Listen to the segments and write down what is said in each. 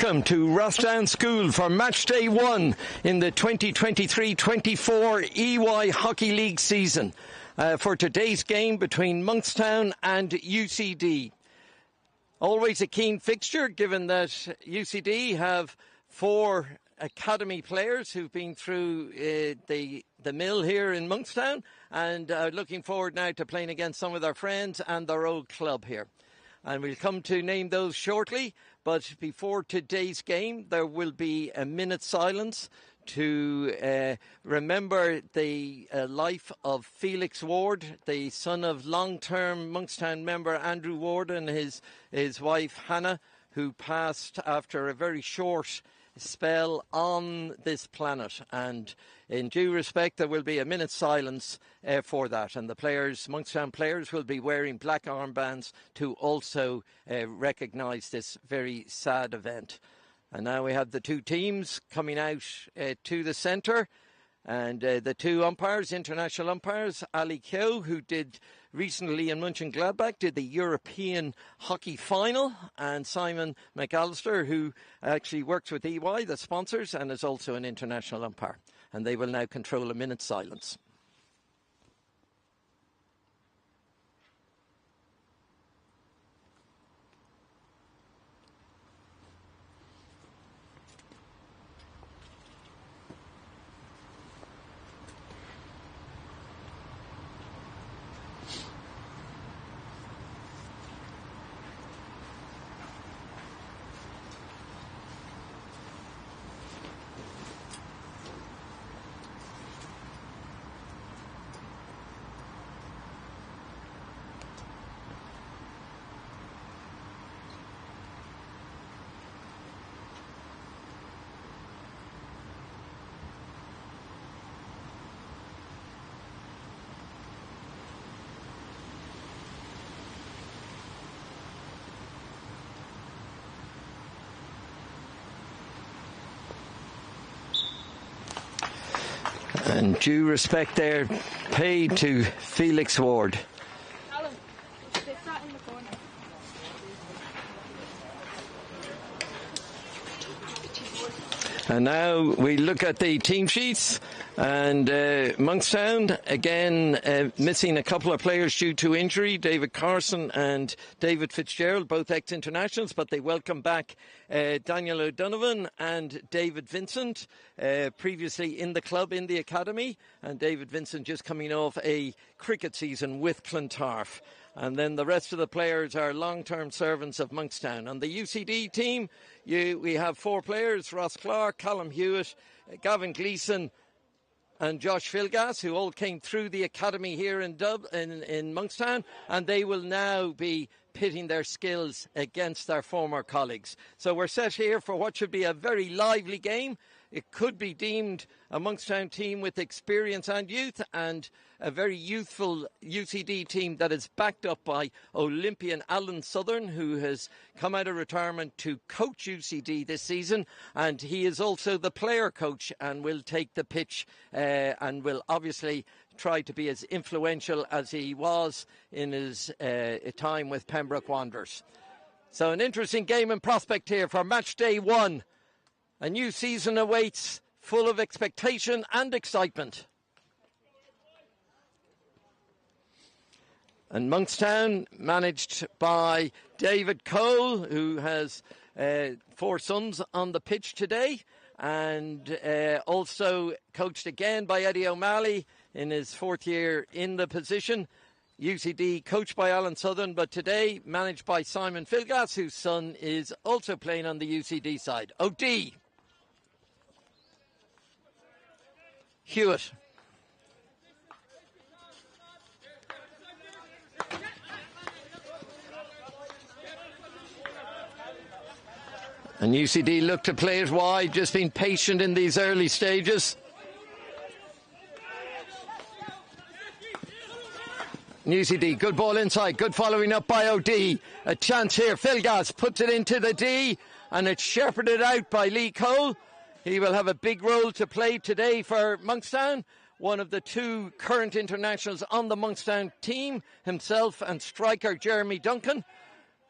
Welcome to Rossdown School for match day 1 in the 2023-24 EY Hockey League season for today's game between Monkstown and UCD. Always a keen fixture, given that UCD have 4 academy players who've been through the mill here in Monkstown, and looking forward now to playing against some of their friends and their old club here. And we'll come to name those shortly, but before today's game there will be a minute's silence to remember the life of Felix Ward, the son of long-term Monkstown member Andrew Ward and his wife Hannah, who passed after a very short spell on this planet. And in due respect, there will be a minute's silence for that. And the players, Monkstown players, will be wearing black armbands to also recognise this very sad event. And now we have the 2 teams coming out to the centre. And the 2 umpires, international umpires, Ali Kyo, who did recently in Mönchengladbach, did the European Hockey Final, and Simon McAllister, who actually works with EY, the sponsors, and is also an international umpire. And they will now control a minute's silence. And due respect there paid to Felix Ward. Alan, they sat in the corner. And now we look at the team sheets, and Monkstown again missing a couple of players due to injury, David Carson and David Fitzgerald, both ex-internationals, but they welcome back Daniel O'Donovan and David Vincent, previously in the club, in the academy, and David Vincent just coming off a cricket season with Clontarf. And then the rest of the players are long-term servants of Monkstown. On the UCD team, we have 4 players: Ross Clark, Callum Hewitt, Gavin Gleeson and Josh Philgas, who all came through the academy here in Monkstown, and they will now be pitting their skills against their former colleagues. So we're set here for what should be a very lively game. It could be deemed a Monkstown team with experience and youth, and a very youthful UCD team that is backed up by Olympian Alan Southern, who has come out of retirement to coach UCD this season, and he is also the player coach and will take the pitch and will obviously try to be as influential as he was in his time with Pembroke Wanderers. So an interesting game in prospect here for match day 1. A new season awaits, full of expectation and excitement. And Monkstown, managed by David Cole, who has 4 sons on the pitch today, and also coached again by Eddie O'Malley in his 4th year in the position. UCD coached by Alan Southern, but today managed by Simon Philgas, whose son is also playing on the UCD side. O'D. Hewitt. And UCD look to play it wide, just being patient in these early stages. UCD, good ball inside, good following up by O'D. A chance here, Philgas puts it into the D, and it's shepherded out by Lee Cole. He will have a big role to play today for Monkstown. One of the 2 current internationals on the Monkstown team, himself and striker Jeremy Duncan.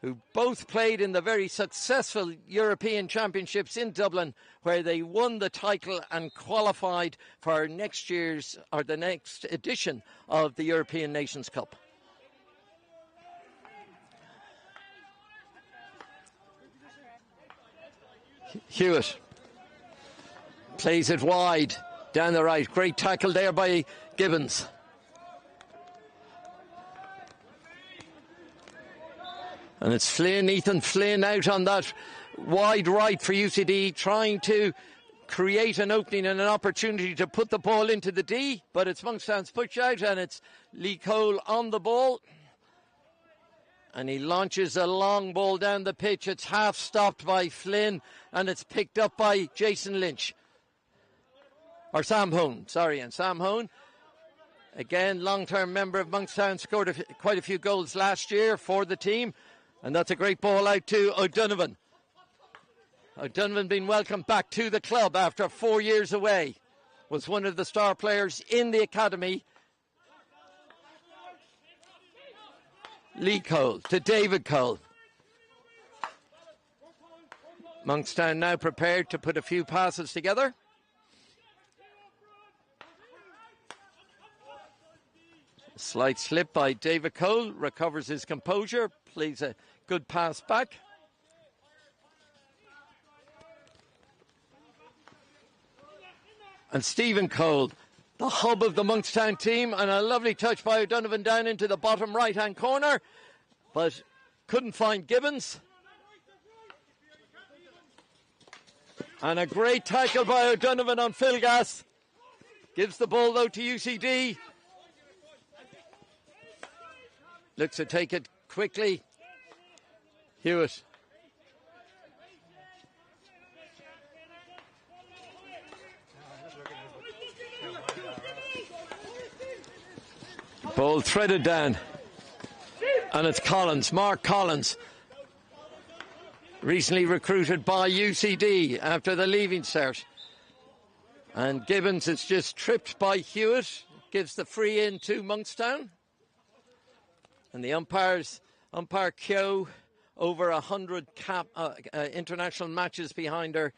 who both played in the very successful European Championships in Dublin, where they won the title and qualified for next year's, or the next edition of the European Nations Cup. Hewitt plays it wide down the right. Great tackle there by Gibbons. And it's Flynn, Ethan Flynn out on that wide right for UCD, trying to create an opening and an opportunity to put the ball into the D, but it's Monkstown's push out, and it's Lee Cole on the ball. And he launches a long ball down the pitch. It's half stopped by Flynn, and it's picked up by Jason Lynch. Or Sam Hone, sorry, and Sam Hone, again, long-term member of Monkstown, scored quite a few goals last year for the team. And that's a great ball out to O'Donovan. O'Donovan being welcomed back to the club after 4 years away. Was one of the star players in the academy. Lee Cole to David Cole. Monkstown now prepared to put a few passes together. Slight slip by David Cole, recovers his composure, plays a good pass back. And Stephen Cole, the hub of the Monkstown team, and a lovely touch by O'Donovan down into the bottom right-hand corner, but couldn't find Gibbons. And a great tackle by O'Donovan on Philgas. Gives the ball, though, to UCD. Looks to take it quickly. Hewitt. Ball threaded down. And it's Collins, Mark Collins. Recently recruited by UCD after the leaving cert. And Gibbons is just tripped by Hewitt. Gives the free in to Monkstown. And the umpire Kyo, over 100 international matches behind her,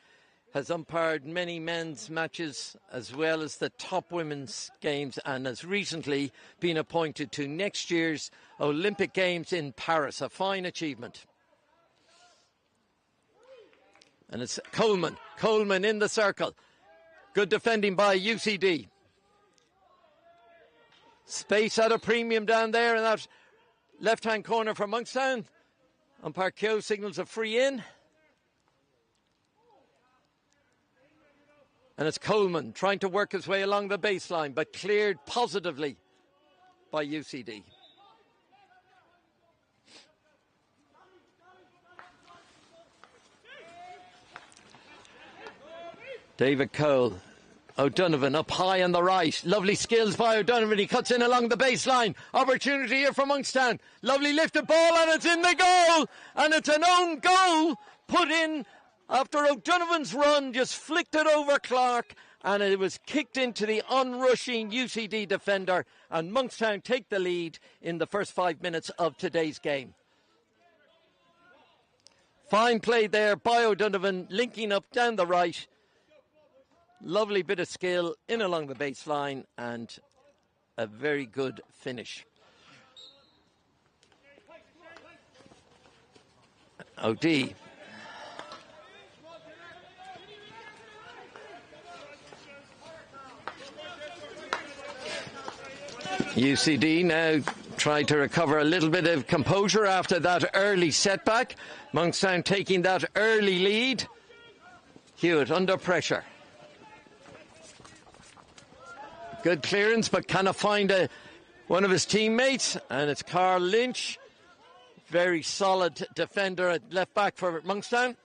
has umpired many men's matches as well as the top women's games, and has recently been appointed to next year's Olympic Games in Paris. A fine achievement. And it's Coleman. Coleman in the circle. Good defending by UCD. Space at a premium down there in that left-hand corner for Monkstown. Umpire Kyo signals a free in. And it's Coleman trying to work his way along the baseline, but cleared positively by UCD. David Cole. O'Donovan up high on the right. Lovely skills by O'Donovan. He cuts in along the baseline. Opportunity here for Monkstown. Lovely lifted ball, and it's in the goal. And it's an own goal put in after O'Donovan's run. Just flicked it over Clark, and it was kicked into the onrushing UCD defender. And Monkstown take the lead in the first 5 minutes of today's game. Fine play there by O'Donovan, linking up down the right. Lovely bit of skill in along the baseline, and a very good finish. OD. UCD now tried to recover a little bit of composure after that early setback. Monkstown taking that early lead. Hewitt under pressure. Good clearance, but cannot find one of his teammates, and it's Carl Lynch. Very solid defender at left back for Monkstown.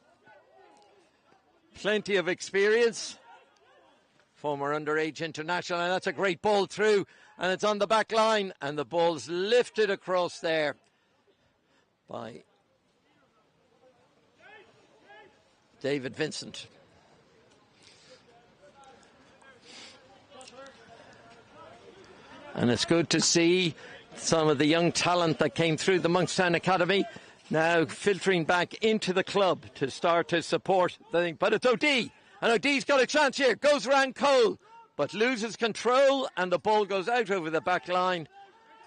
Plenty of experience. Former underage international, and that's a great ball through, and it's on the back line, and the ball's lifted across there by David Vincent. And it's good to see some of the young talent that came through the Monkstown Academy Now filtering back into the club to start to support the thing. But it's O'D. And O'D's got a chance here. Goes around Cole, but loses control, and the ball goes out over the back line.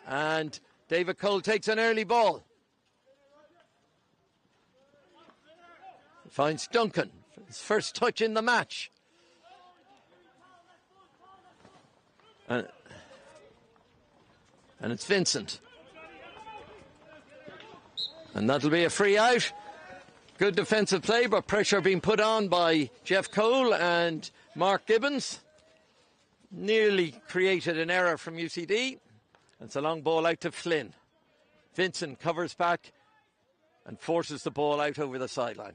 And David Cole takes an early ball. Finds Duncan for his first touch in the match. And it's Vincent. And that'll be a free out. Good defensive play, but pressure being put on by Jeff Cole and Mark Gibbons. Nearly created an error from UCD. It's a long ball out to Flynn. Vincent covers back and forces the ball out over the sideline.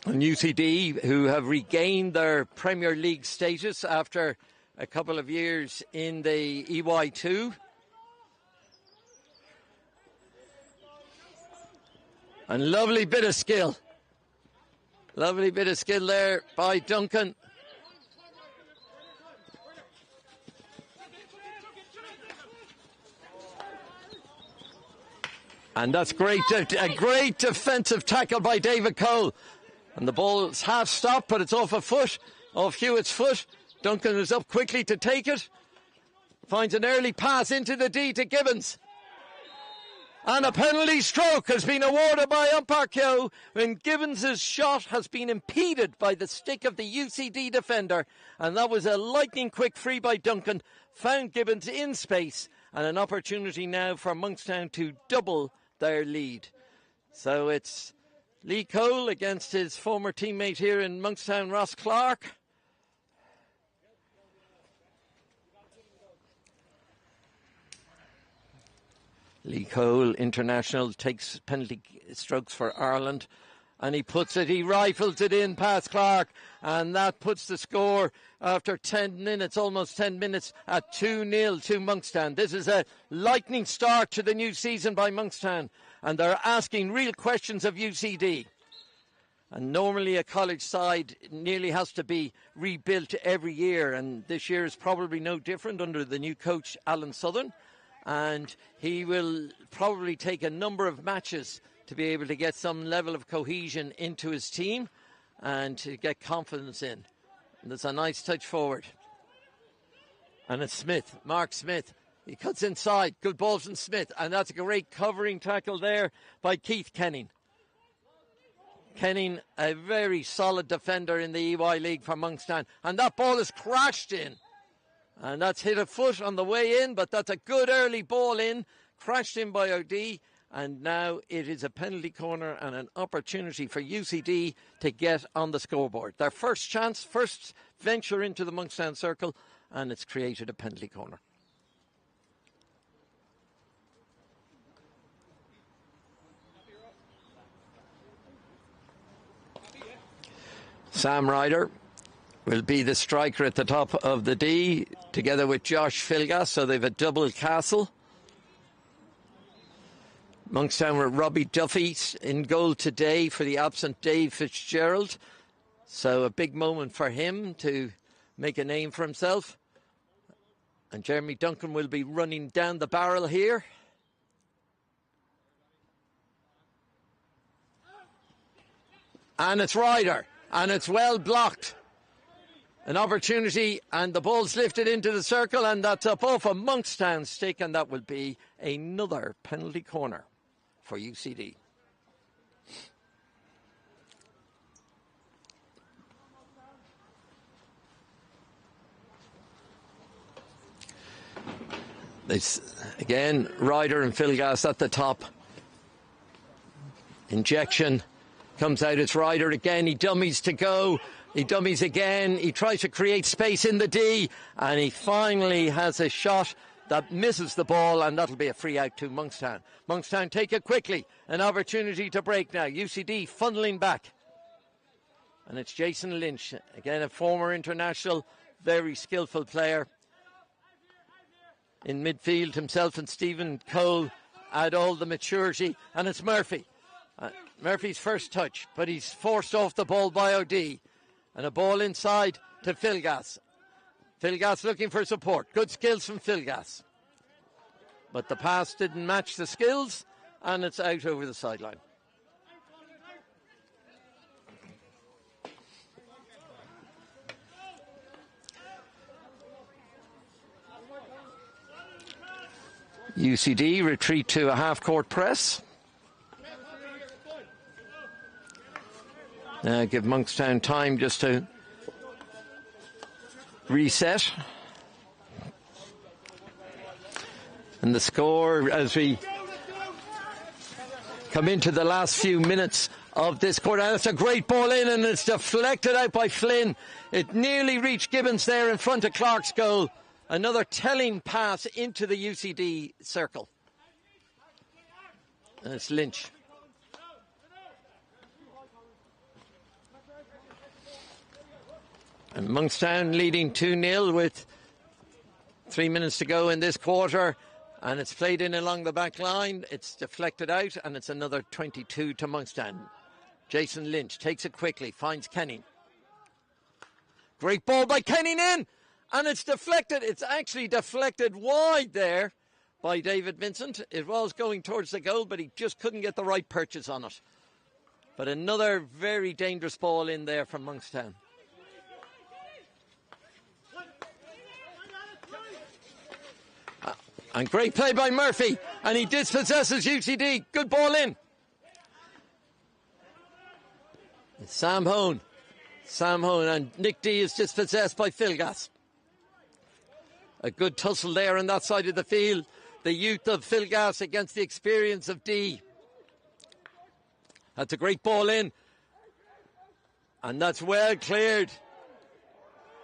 And UCD, who have regained their Premier League status after a couple of years in the EY2. And lovely bit of skill. Lovely bit of skill there by Duncan. And that's great, a great defensive tackle by David Cole. And the ball's half stopped, but it's off a foot, off Hewitt's foot. Duncan is up quickly to take it. Finds an early pass into the D to Gibbons. And a penalty stroke has been awarded by umpire Keogh when Gibbons' shot has been impeded by the stick of the UCD defender. And that was a lightning quick free by Duncan. Found Gibbons in space, and an opportunity now for Monkstown to double their lead. So it's Lee Cole against his former teammate here in Monkstown, Ross Clark. Lee Cole, international, takes penalty strokes for Ireland. And he rifles it in past Clark. And that puts the score after 10 minutes, almost 10 minutes, at 2-0 to Monkstown. This is a lightning start to the new season by Monkstown. And they're asking real questions of UCD. And normally a college side nearly has to be rebuilt every year. And this year is probably no different under the new coach, Alan Southern. And he will probably take a number of matches to be able to get some level of cohesion into his team and to get confidence in. And there's a nice touch forward. And it's Smith, Mark Smith. He cuts inside. Good ball from Smith. And that's a great covering tackle there by Keith Kenning. Kenning, a very solid defender in the EY League for Monkstown. And that ball is crashed in. And that's hit a foot on the way in, but that's a good early ball in. Crashed in by OD. And now it is a penalty corner and an opportunity for UCD to get on the scoreboard. Their first chance, first venture into the Monkstown circle, and it's created a penalty corner. Sam Ryder will be the striker at the top of the D, together with Josh Filgas, so they've a double castle. Monkstown with Robbie Duffy in goal today for the absent Dave Fitzgerald. So a big moment for him to make a name for himself. And Jeremy Duncan will be running down the barrel here. And it's Ryder. And it's well blocked. An opportunity, and the ball's lifted into the circle, and that's up off a Monkstown stick, and that will be another penalty corner for UCD. This, again, Ryder and Filgas at the top. Injection comes out, it's Ryder again, he dummies to go. He dummies again. He tries to create space in the D. And he finally has a shot that misses the ball. And that'll be a free out to Monkstown. Monkstown take it quickly. An opportunity to break now. UCD funneling back. And it's Jason Lynch. Again, a former international. Very skillful player. In midfield, himself and Stephen Cole add all the maturity. And it's Murphy. Murphy's first touch. But he's forced off the ball by OD. And a ball inside to Filgas. Philgas looking for support. Good skills from Philgas. But the pass didn't match the skills, and it's out over the sideline. UCD retreat to a half-court press. Give Monkstown time just to reset. And the score as we come into the last few minutes of this quarter. And it's a great ball in, and it's deflected out by Flynn. It nearly reached Gibbons there in front of Clark's goal. Another telling pass into the UCD circle. And it's Lynch. And Monkstown leading 2-0 with 3 minutes to go in this quarter. And it's played in along the back line. It's deflected out, and it's another 22 to Monkstown. Jason Lynch takes it quickly, finds Kenning. Great ball by Kenning in, and it's deflected. It's actually deflected wide there by David Vincent. It was going towards the goal, but he just couldn't get the right purchase on it. But another very dangerous ball in there from Monkstown. And great play by Murphy, and he dispossesses UCD. Good ball in. It's Sam Hone, and Nick D is dispossessed by Philgas. A good tussle there on that side of the field. The youth of Philgas against the experience of D. That's a great ball in, and that's well cleared.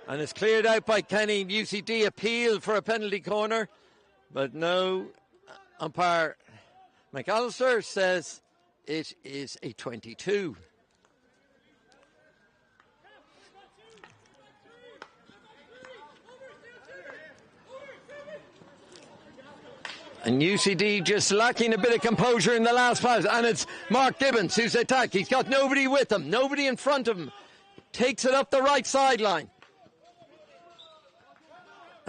And it's cleared out by Kenny. UCD appeal for a penalty corner. But no, umpire McAllister says it is a 22. And UCD just lacking a bit of composure in the last pass. And it's Mark Gibbons who's attacked. He's got nobody with him, nobody in front of him. Takes it up the right sideline.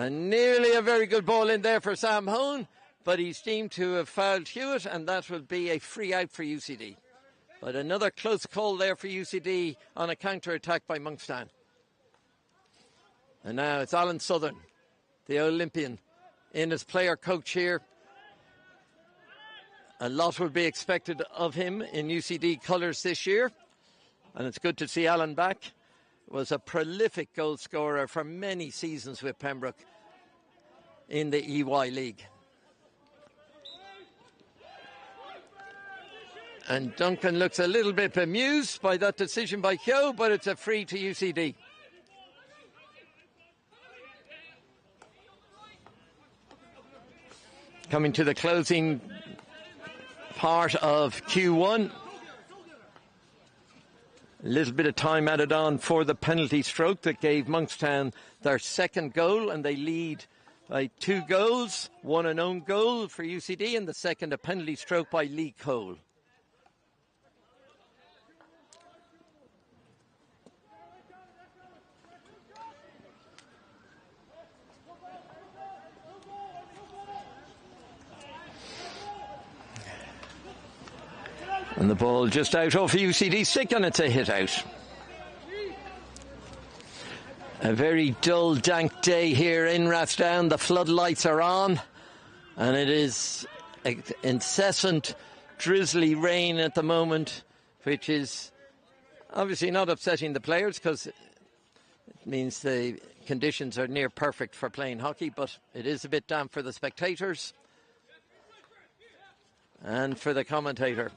And nearly a very good ball in there for Sam Hone, but he's deemed to have fouled Hewitt, and that will be a free out for UCD. But another close call there for UCD on a counter-attack by Monkstown. And now it's Alan Southern, the Olympian, in as player coach here. A lot would be expected of him in UCD colours this year, and it's good to see Alan back. Was a prolific goal scorer for many seasons with Pembroke in the EY League. And Duncan looks a little bit bemused by that decision by Keogh, but it's a free to UCD. Coming to the closing part of Q1. A little bit of time added on for the penalty stroke that gave Monkstown their second goal, and they lead by 2 goals, one an own goal for UCD, and the second a penalty stroke by Lee Cole. And the ball just out off UCD stick, and it's a hit out. A very dull, dank day here in Rathdown. The floodlights are on, and it is incessant, drizzly rain at the moment, which is obviously not upsetting the players because it means the conditions are near perfect for playing hockey, but it is a bit damp for the spectators and for the commentator.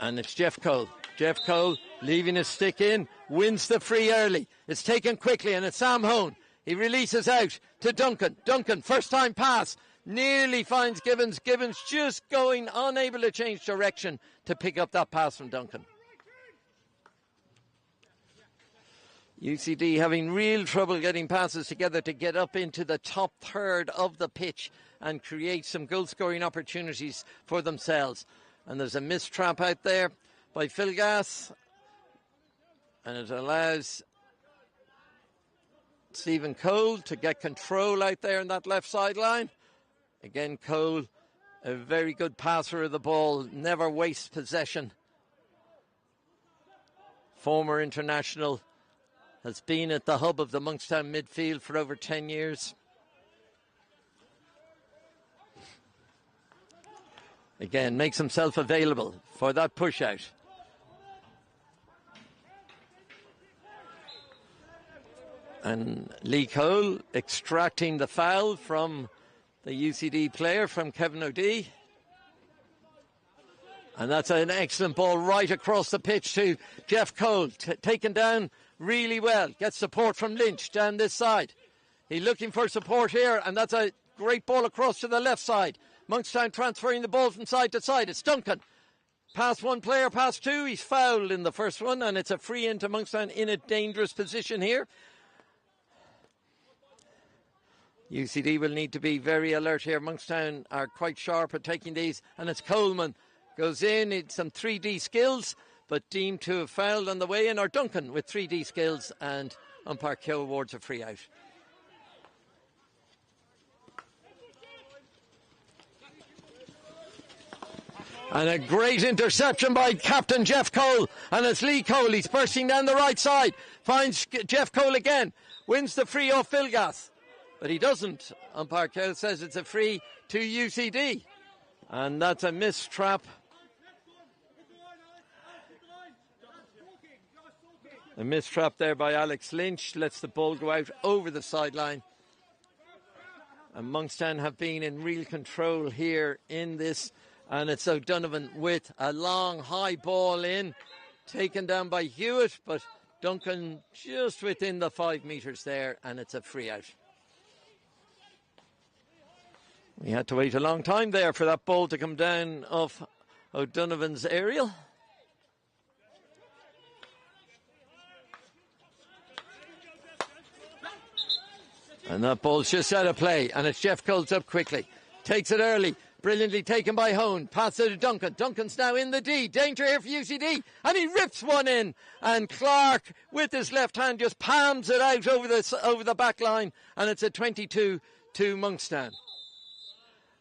And it's Jeff Cole. Jeff Cole leaving his stick in, wins the free early. It's taken quickly, and it's Sam Hone. He releases out to Duncan. Duncan, first time pass, nearly finds Gibbons. Gibbons just going, unable to change direction to pick up that pass from Duncan. UCD having real trouble getting passes together to get up into the top third of the pitch and create some goal-scoring opportunities for themselves. And there's a missed trap out there by Philgas, and it allows Stephen Cole to get control out there in that left sideline. Again, Cole, a very good passer of the ball, never wastes possession. Former international, has been at the hub of the Monkstown midfield for over 10 years. Again, makes himself available for that push out. And Lee Cole extracting the foul from the UCD player, from Kevin O'Dea. And that's an excellent ball right across the pitch to Jeff Cole, taken down really well. Gets support from Lynch down this side. He's looking for support here, and that's a great ball across to the left side. Monkstown transferring the ball from side to side. It's Duncan. Past one player, past two. He's fouled in the first one, and it's a free into Monkstown in a dangerous position here. UCD will need to be very alert here. Monkstown are quite sharp at taking these, and it's Coleman. Goes in, it's some 3D skills, but deemed to have fouled on the way in, or Duncan with 3D skills, and umpire Keogh awards a free out. And a great interception by Captain Jeff Cole, and it's Lee Cole. He's bursting down the right side, finds Jeff Cole again, wins the free off Philgas, but he doesn't. Umpire Keogh says it's a free to UCD, and that's a missed trap. A missed trap there by Alex Lynch, lets the ball go out over the sideline. And Monkstown have been in real control here in this, and it's O'Donovan with a long high ball in, taken down by Hewitt, but Duncan just within the 5 metres there, and it's a free out. We had to wait a long time there for that ball to come down off O'Donovan's aerial. And that ball's just out of play, and it's Jeff Cole's up quickly. Takes it early, brilliantly taken by Hone. Pass it to Duncan. Duncan's now in the D. Danger here for UCD, and he rips one in. And Clark, with his left hand, just palms it out over the back line, and it's a 22 to Monkstown.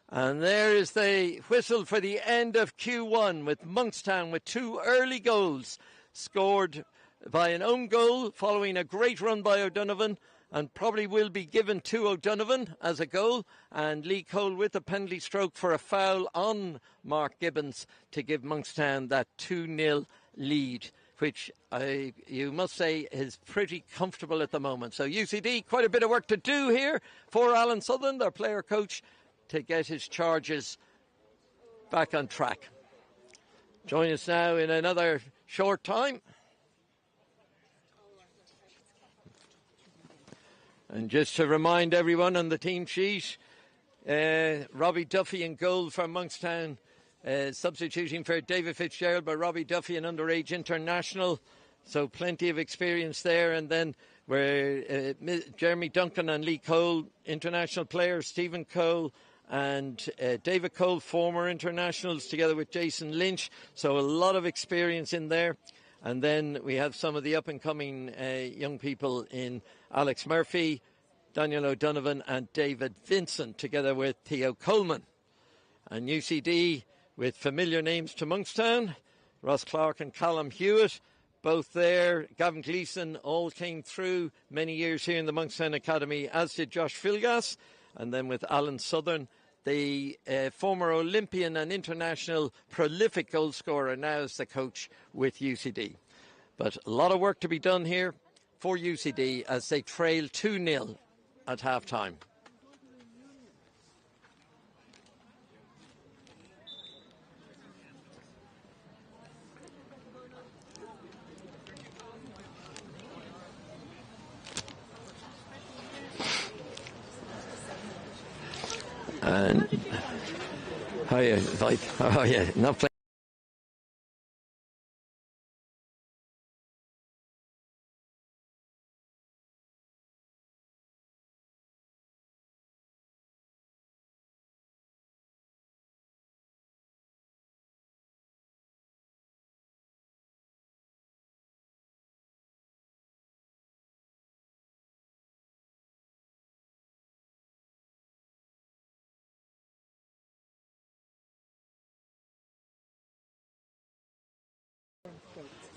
And there is the whistle for the end of Q1, with Monkstown with 2 early goals scored by an own goal following a great run by O'Donovan, and probably will be given to O'Donovan as a goal, and Lee Cole with a penalty stroke for a foul on Mark Gibbons to give Monkstown that 2-0 lead, which you must say is pretty comfortable at the moment. So UCD, quite a bit of work to do here for Alan Sutherland, their player coach, to get his charges back on track. Join us now in another short time. And just to remind everyone on the team sheet, Robbie Duffy in goal for Monkstown, substituting for David Fitzgerald, but Robbie Duffy, an underage international, so plenty of experience there. And then where Jeremy Duncan and Lee Cole, international players, Stephen Cole and David Cole, former internationals, together with Jason Lynch, so a lot of experience in there. And then we have some of the up-and-coming young people in Alex Murphy, Daniel O'Donovan and David Vincent, together with Theo Coleman. And UCD with familiar names to Monkstown, Ross Clark and Callum Hewitt, both there. Gavin Gleeson all came through many years here in the Monkstown Academy, as did Josh Philgas. And then with Alan Southern, the former Olympian and international prolific goal scorer, now is the coach with UCD. But a lot of work to be done here for UCD as they trail 2-0 at half-time. And oh yeah, not playing.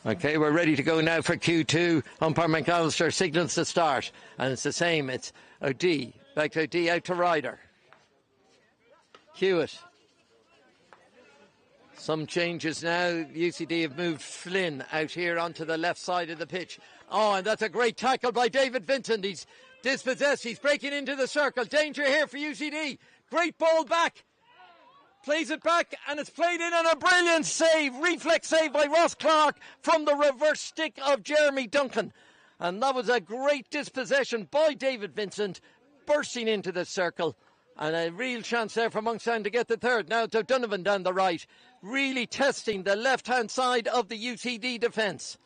Okay, we're ready to go now for Q2. Umpire McAllister signals the start. And it's the same. It's O'D. Back to O'D, out to Ryder. Hewitt. Some changes now. UCD have moved Flynn out here onto the left side of the pitch. Oh, and that's a great tackle by David Vincent. He's dispossessed. He's breaking into the circle. Danger here for UCD. Great ball back. Plays it back, and it's played in on a brilliant save. Reflex save by Ross Clark from the reverse stick of Jeremy Duncan. And that was a great dispossession by David Vincent, bursting into the circle. And a real chance there for Monkstown to get the third. Now to Donovan down the right, really testing the left-hand side of the UCD defence.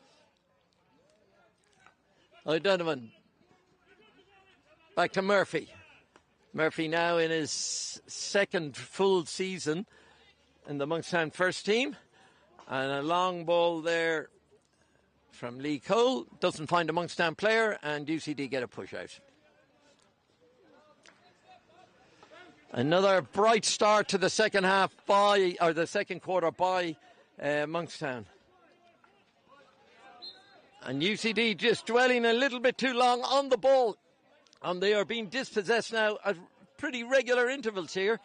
O'Donovan. Back to Murphy. Murphy now in his second full season in the Monkstown first team. And a long ball there from Lee Cole. Doesn't find a Monkstown player, and UCD get a push out. Another bright start to the second half or the second quarter by Monkstown. And UCD just dwelling a little bit too long on the ball. And they are being dispossessed now at pretty regular intervals here.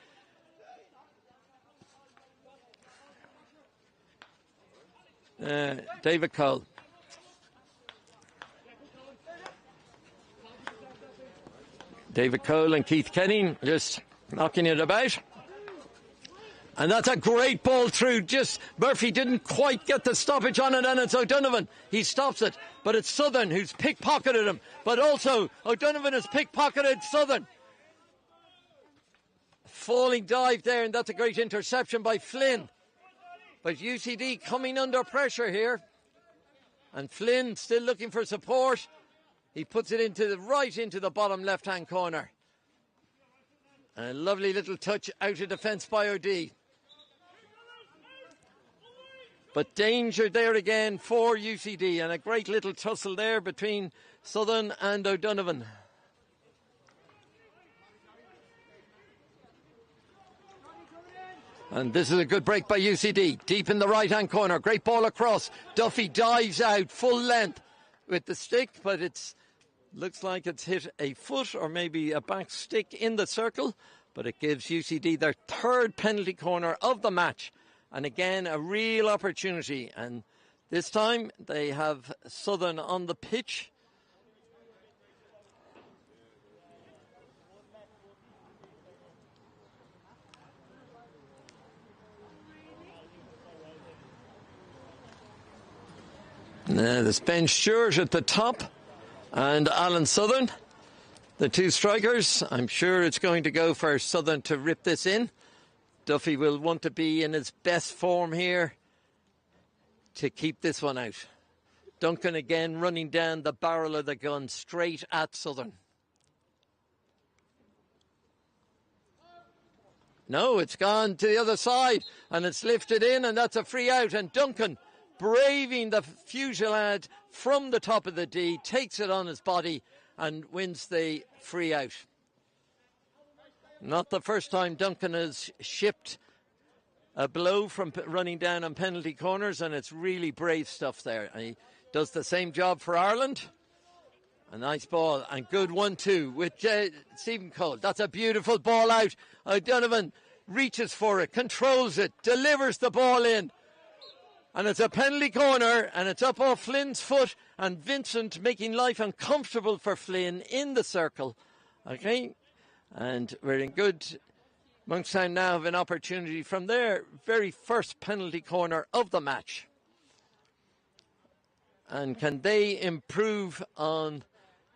David Cole. David Cole and Keith Kenning just knocking it about. And that's a great ball through. Just Murphy didn't quite get the stoppage on it, and it's O'Donovan. He stops it, but it's Southern who's pickpocketed him. But also O'Donovan has pickpocketed Southern. Falling dive there, and that's a great interception by Flynn. But UCD coming under pressure here. And Flynn still looking for support. He puts it right into the bottom left-hand corner. And a lovely little touch out of defence by O'D. But danger there again for UCD, and a great little tussle there between Southern and O'Donovan. And this is a good break by UCD. Deep in the right-hand corner. Great ball across. Duffy dives out full length with the stick, but it's looks like it's hit a foot or maybe a back stick in the circle. But it gives UCD their third penalty corner of the match. And again, a real opportunity. And this time they have Southern on the pitch. Now there's Ben Stewart at the top and Alan Southern, the two strikers. I'm sure it's going to go for Southern to rip this in. Duffy will want to be in his best form here to keep this one out. Duncan again running down the barrel of the gun straight at Southern. No, it's gone to the other side and it's lifted in, and that's a free out. And Duncan, braving the fusillade from the top of the D, takes it on his body and wins the free out. Not the first time Duncan has shipped a blow from running down on penalty corners, and it's really brave stuff there. And he does the same job for Ireland. A nice ball and good 1-2 with Stephen Cole. That's a beautiful ball out. O'Donovan reaches for it, controls it, delivers the ball in. And it's a penalty corner, and it's up off Flynn's foot, and Vincent making life uncomfortable for Flynn in the circle. Okay, and we're in good. Monkstown now have an opportunity from their very first penalty corner of the match. And can they improve on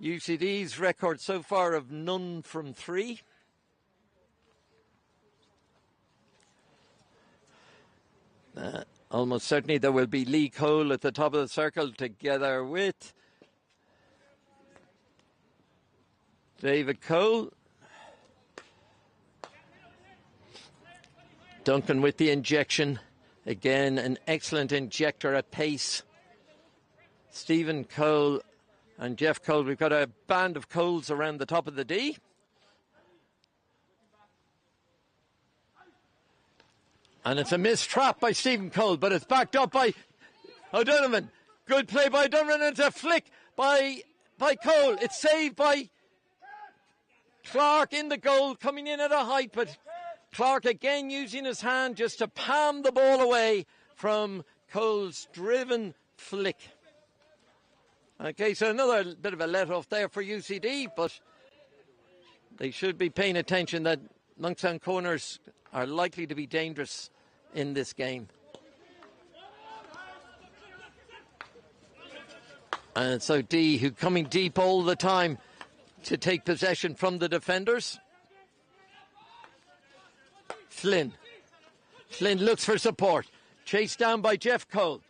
UCD's record so far of none from three? Almost certainly there will be Lee Cole at the top of the circle together with David Cole. Duncan with the injection. Again, an excellent injector at pace. Stephen Cole and Jeff Cole. We've got a band of Coles around the top of the D. And it's a missed trap by Stephen Cole, but it's backed up by O'Donovan. Good play by O'Donovan. It's a flick by Cole. It's saved by Clark in the goal, coming in at a height, but Clark again using his hand just to palm the ball away from Cole's driven flick. Okay, so another bit of a let-off there for UCD, but they should be paying attention that Monkstown corners are likely to be dangerous in this game. And so D, who coming deep all the time to take possession from the defenders. Flynn looks for support. Chased down by Jeff Cole.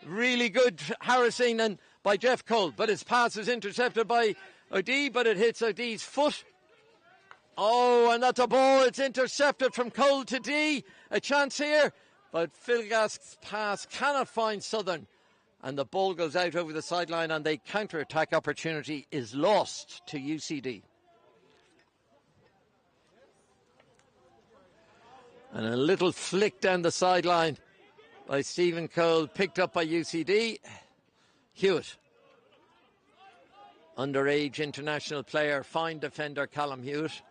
Really good harassing and by Jeff Cole, but his pass is intercepted by O'D, but it hits O'D's foot. Oh, and that's a ball. It's intercepted from Cole to D. A chance here, but Philgask's pass cannot find Southern. And the ball goes out over the sideline, and the counter-attack opportunity is lost to UCD. And a little flick down the sideline by Stephen Cole, picked up by UCD. Hewitt. Underage international player, fine defender Callum Hewitt.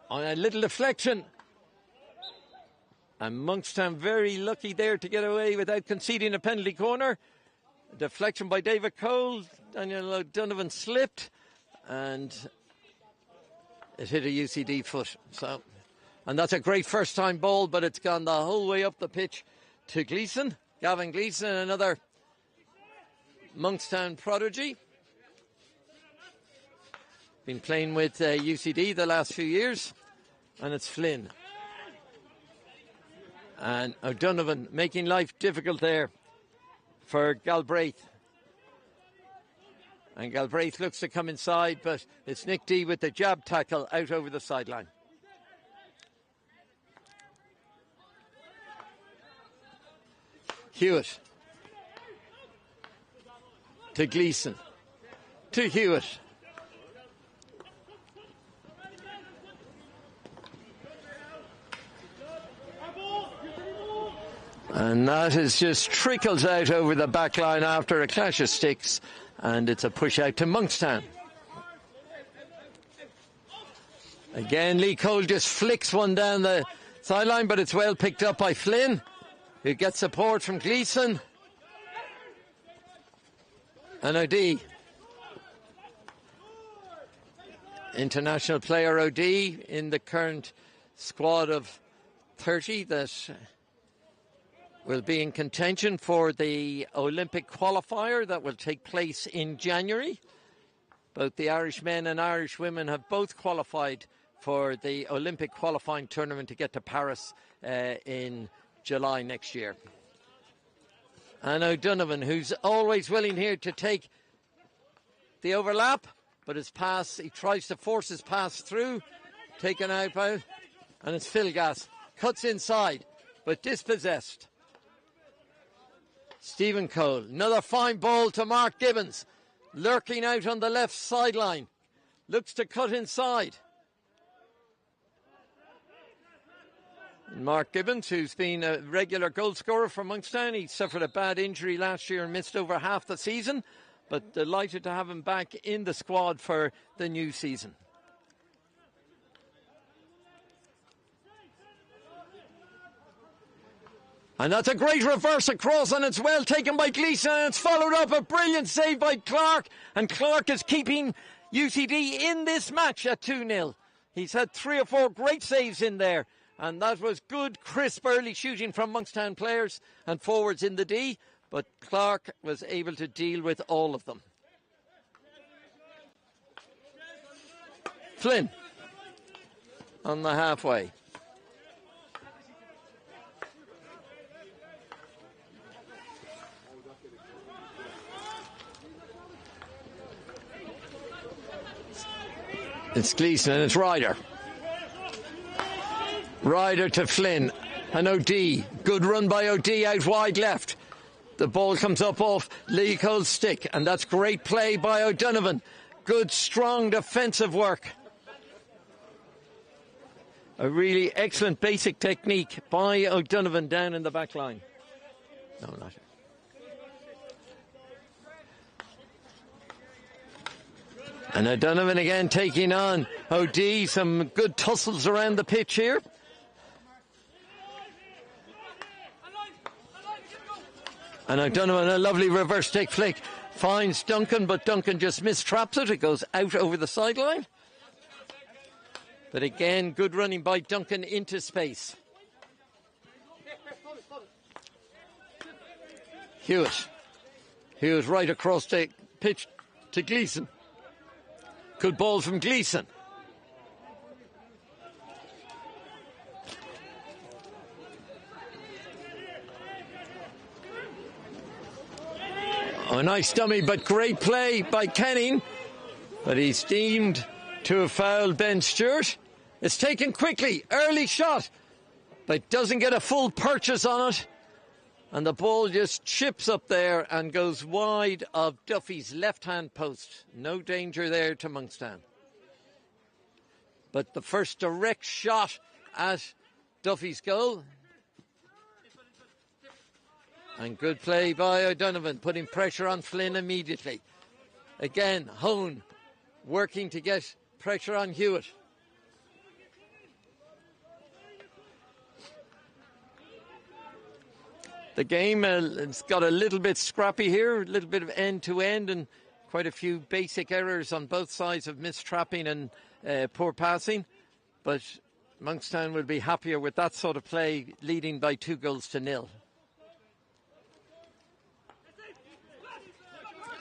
On a little deflection. And Monkstown very lucky there to get away without conceding a penalty corner. A deflection by David Cole. Daniel O'Donovan slipped and it hit a UCD foot. And that's a great first time ball, but it's gone the whole way up the pitch to Gleeson. Gavin Gleeson, another Monkstown prodigy. Been playing with UCD the last few years. And it's Flynn. And O'Donovan making life difficult there for Galbraith. And Galbraith looks to come inside, but it's Nick D with the jab tackle out over the sideline. Hewitt. To Gleeson. To Hewitt. And that is just trickles out over the back line after a clash of sticks. And it's a push out to Monkstown. Again, Lee Cole just flicks one down the sideline, but it's well picked up by Flynn, who gets support from Gleeson. And O'D. International player O'D in the current squad of 30 that will be in contention for the Olympic qualifier that will take place in January. Both the Irish men and Irish women have both qualified for the Olympic qualifying tournament to get to Paris in July next year. And O'Donovan, who's always willing here to take the overlap, but his pass, he tries to force his pass through, taken out by, and it's Philgas, cuts inside, but dispossessed. Stephen Cole, another fine ball to Mark Gibbons, lurking out on the left sideline, looks to cut inside. And Mark Gibbons, who's been a regular goal scorer for Monkstown, he suffered a bad injury last year and missed over half the season, but delighted to have him back in the squad for the new season. And that's a great reverse across, and it's well taken by Gleeson, and it's followed up a brilliant save by Clark, and Clark is keeping UCD in this match at 2-0. He's had 3 or 4 great saves in there, and that was good, crisp early shooting from Monkstown players and forwards in the D, but Clark was able to deal with all of them. Flynn on the halfway. It's Gleeson and it's Ryder. Ryder to Flynn and O'D. Good run by O'D out wide left. The ball comes up off Lee Cole's stick, and that's great play by O'Donovan. Good, strong defensive work. A really excellent basic technique by O'Donovan down in the back line. No, not. And O'Donovan again taking on OD. Some good tussles around the pitch here. And O'Donovan, a lovely reverse stick flick, finds Duncan, but Duncan just mistraps it. It goes out over the sideline. But again, good running by Duncan into space. Hewitt right across the pitch to Gleeson. Good ball from Gleeson. Oh, nice dummy, but great play by Kenning. But he's deemed to have fouled Ben Stewart. It's taken quickly, early shot, but doesn't get a full purchase on it. And the ball just chips up there and goes wide of Duffy's left-hand post. No danger there to Monkstown. But the first direct shot at Duffy's goal. And good play by O'Donovan, putting pressure on Flynn immediately. Again, Hone working to get pressure on Hewitt. The game has got a little bit scrappy here, a little bit of end-to-end, and quite a few basic errors on both sides of mistrapping and poor passing. But Monkstown will be happier with that sort of play, leading by 2-0.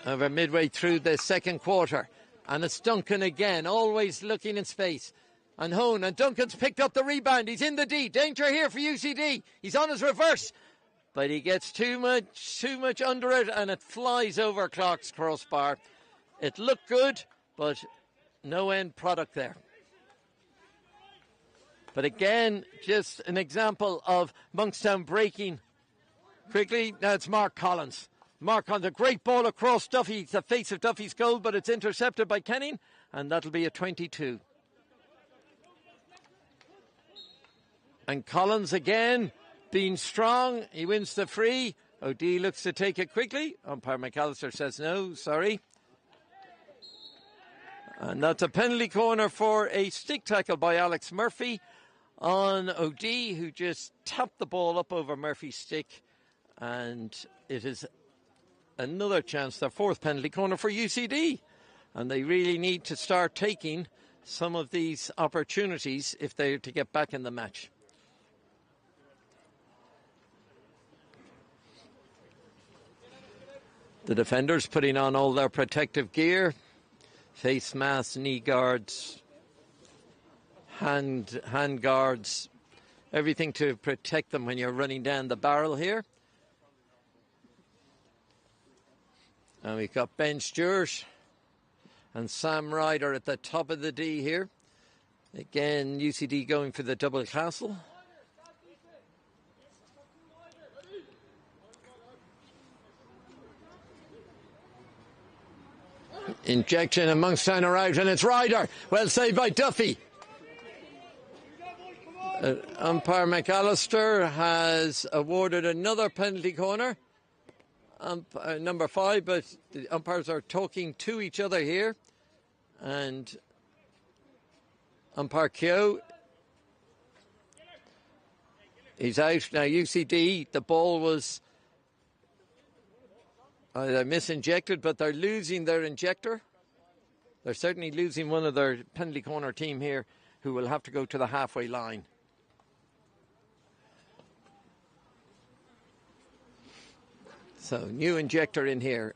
Over midway through the second quarter. And it's Duncan again, always looking in space. And Hone, and Duncan's picked up the rebound. He's in the D. Danger here for UCD. He's on his reverse. But he gets too much under it, and it flies over Clark's crossbar. It looked good, but no end product there. But again, just an example of Monkstown breaking quickly. Now it's Mark Collins. Mark on the great ball across Duffy, the face of Duffy's goal, but it's intercepted by Kenning, and that'll be a 22. And Collins again, being strong, he wins the free. O'D looks to take it quickly. Umpire McAllister says no, sorry. And that's a penalty corner for a stick tackle by Alex Murphy on O'D, who just tapped the ball up over Murphy's stick. And it is another chance, their fourth penalty corner for UCD. And they really need to start taking some of these opportunities if they're to get back in the match. The defenders putting on all their protective gear, face masks, knee guards, hand guards, everything to protect them when you're running down the barrel here. And we've got Ben Stewart and Sam Ryder at the top of the D here. Again, UCD going for the double castle. Injection and Monkstown are out, and it's Ryder. Well saved by Duffy. Umpire McAllister has awarded another penalty corner. Number 5, but the umpires are talking to each other here. And umpire Keogh, he's out. Now UCD, the ball was they're misinjected, but they're losing their injector. They're certainly losing one of their penalty corner team here, who will have to go to the halfway line. So, new injector in here.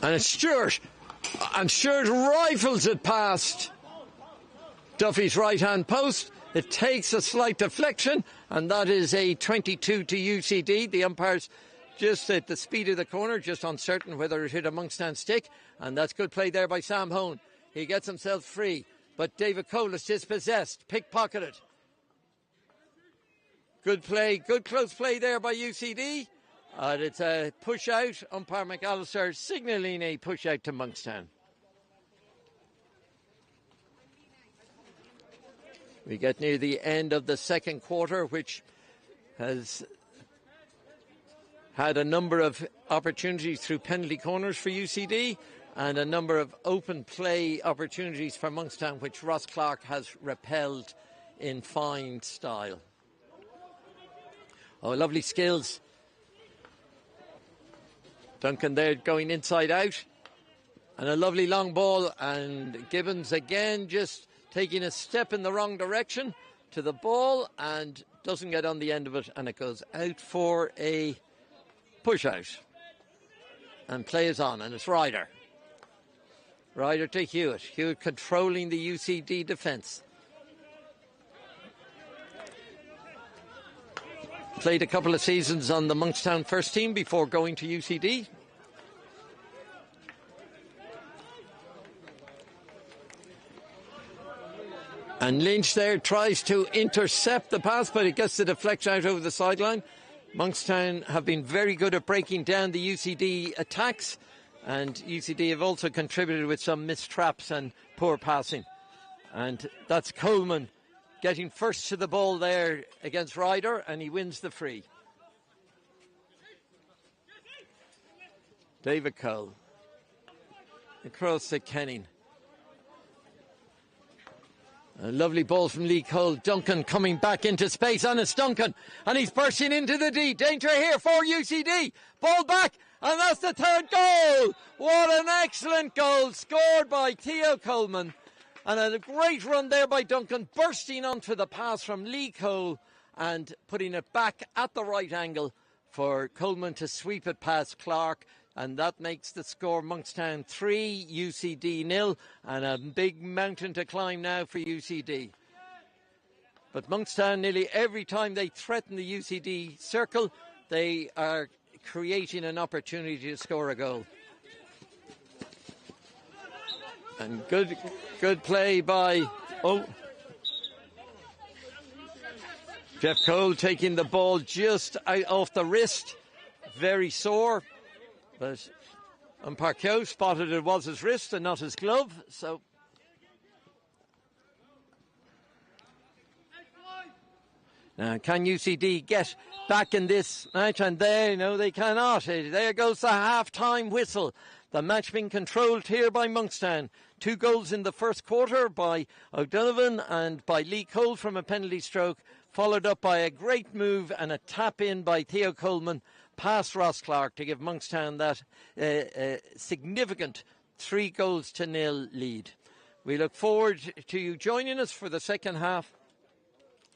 And it's Stewart. And Stewart rifles it past Duffy's right-hand post. It takes a slight deflection, and that is a 22 to UCD. The umpires just at the speed of the corner, just uncertain whether it hit a Monkstown stick. And that's good play there by Sam Hone. He gets himself free. But David Cole is dispossessed, pickpocketed. Good play, good close play there by UCD. And it's a push out. Umpire McAllister signalling a push out to Monkstown. We get near the end of the second quarter, which has had a number of opportunities through penalty corners for UCD and a number of open play opportunities for Monkstown, which Ross Clark has repelled in fine style. Oh, lovely skills. Duncan there going inside out. And a lovely long ball, and Gibbons again just taking a step in the wrong direction to the ball and doesn't get on the end of it, and it goes out for a push out. And play is on, and it's Ryder. Ryder to Hewitt. Hewitt controlling the UCD defence. Played a couple of seasons on the Monkstown first team before going to UCD. And Lynch there tries to intercept the pass, but it gets the deflection out over the sideline. Monkstown have been very good at breaking down the UCD attacks, and UCD have also contributed with some missed traps and poor passing. And that's Coleman getting first to the ball there against Ryder, and he wins the free. David Cole across to Kenning. A lovely ball from Lee Cole. Duncan coming back into space, and it's Duncan, and he's bursting into the D. Danger here for UCD. Ball back, and that's the third goal. What an excellent goal scored by Theo Coleman. And a great run there by Duncan, bursting onto the pass from Lee Cole and putting it back at the right angle for Coleman to sweep it past Clark. And that makes the score Monkstown 3, UCD 0, and a big mountain to climb now for UCD. But Monkstown, nearly every time they threaten the UCD circle, they are creating an opportunity to score a goal. And good play by Jeff Cole, taking the ball just out off the wrist, very sore. But umpire Keogh spotted it was his wrist and not his glove. So now, can UCD get back in this match? And they cannot. There goes the half-time whistle. The match being controlled here by Monkstown. 2 goals in the first quarter by O'Donovan and by Lee Cole from a penalty stroke, followed up by a great move and a tap in by Theo Coleman past Ross Clark to give Monkstown that significant 3-0 lead. We look forward to you joining us for the second half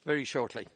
very shortly.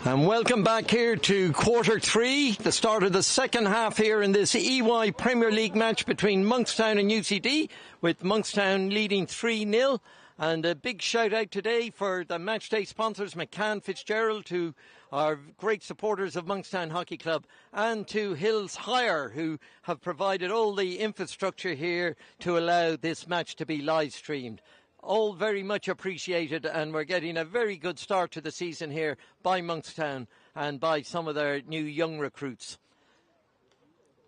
And welcome back here to quarter three, the start of the second half here in this EY Premier League match between Monkstown and UCD, with Monkstown leading 3-0. And a big shout out today for the matchday sponsors, McCann Fitzgerald, who are great supporters of Monkstown Hockey Club, and to Hills Hire, who have provided all the infrastructure here to allow this match to be live streamed. All very much appreciated, and we're getting a very good start to the season here by Monkstown and by some of their new young recruits.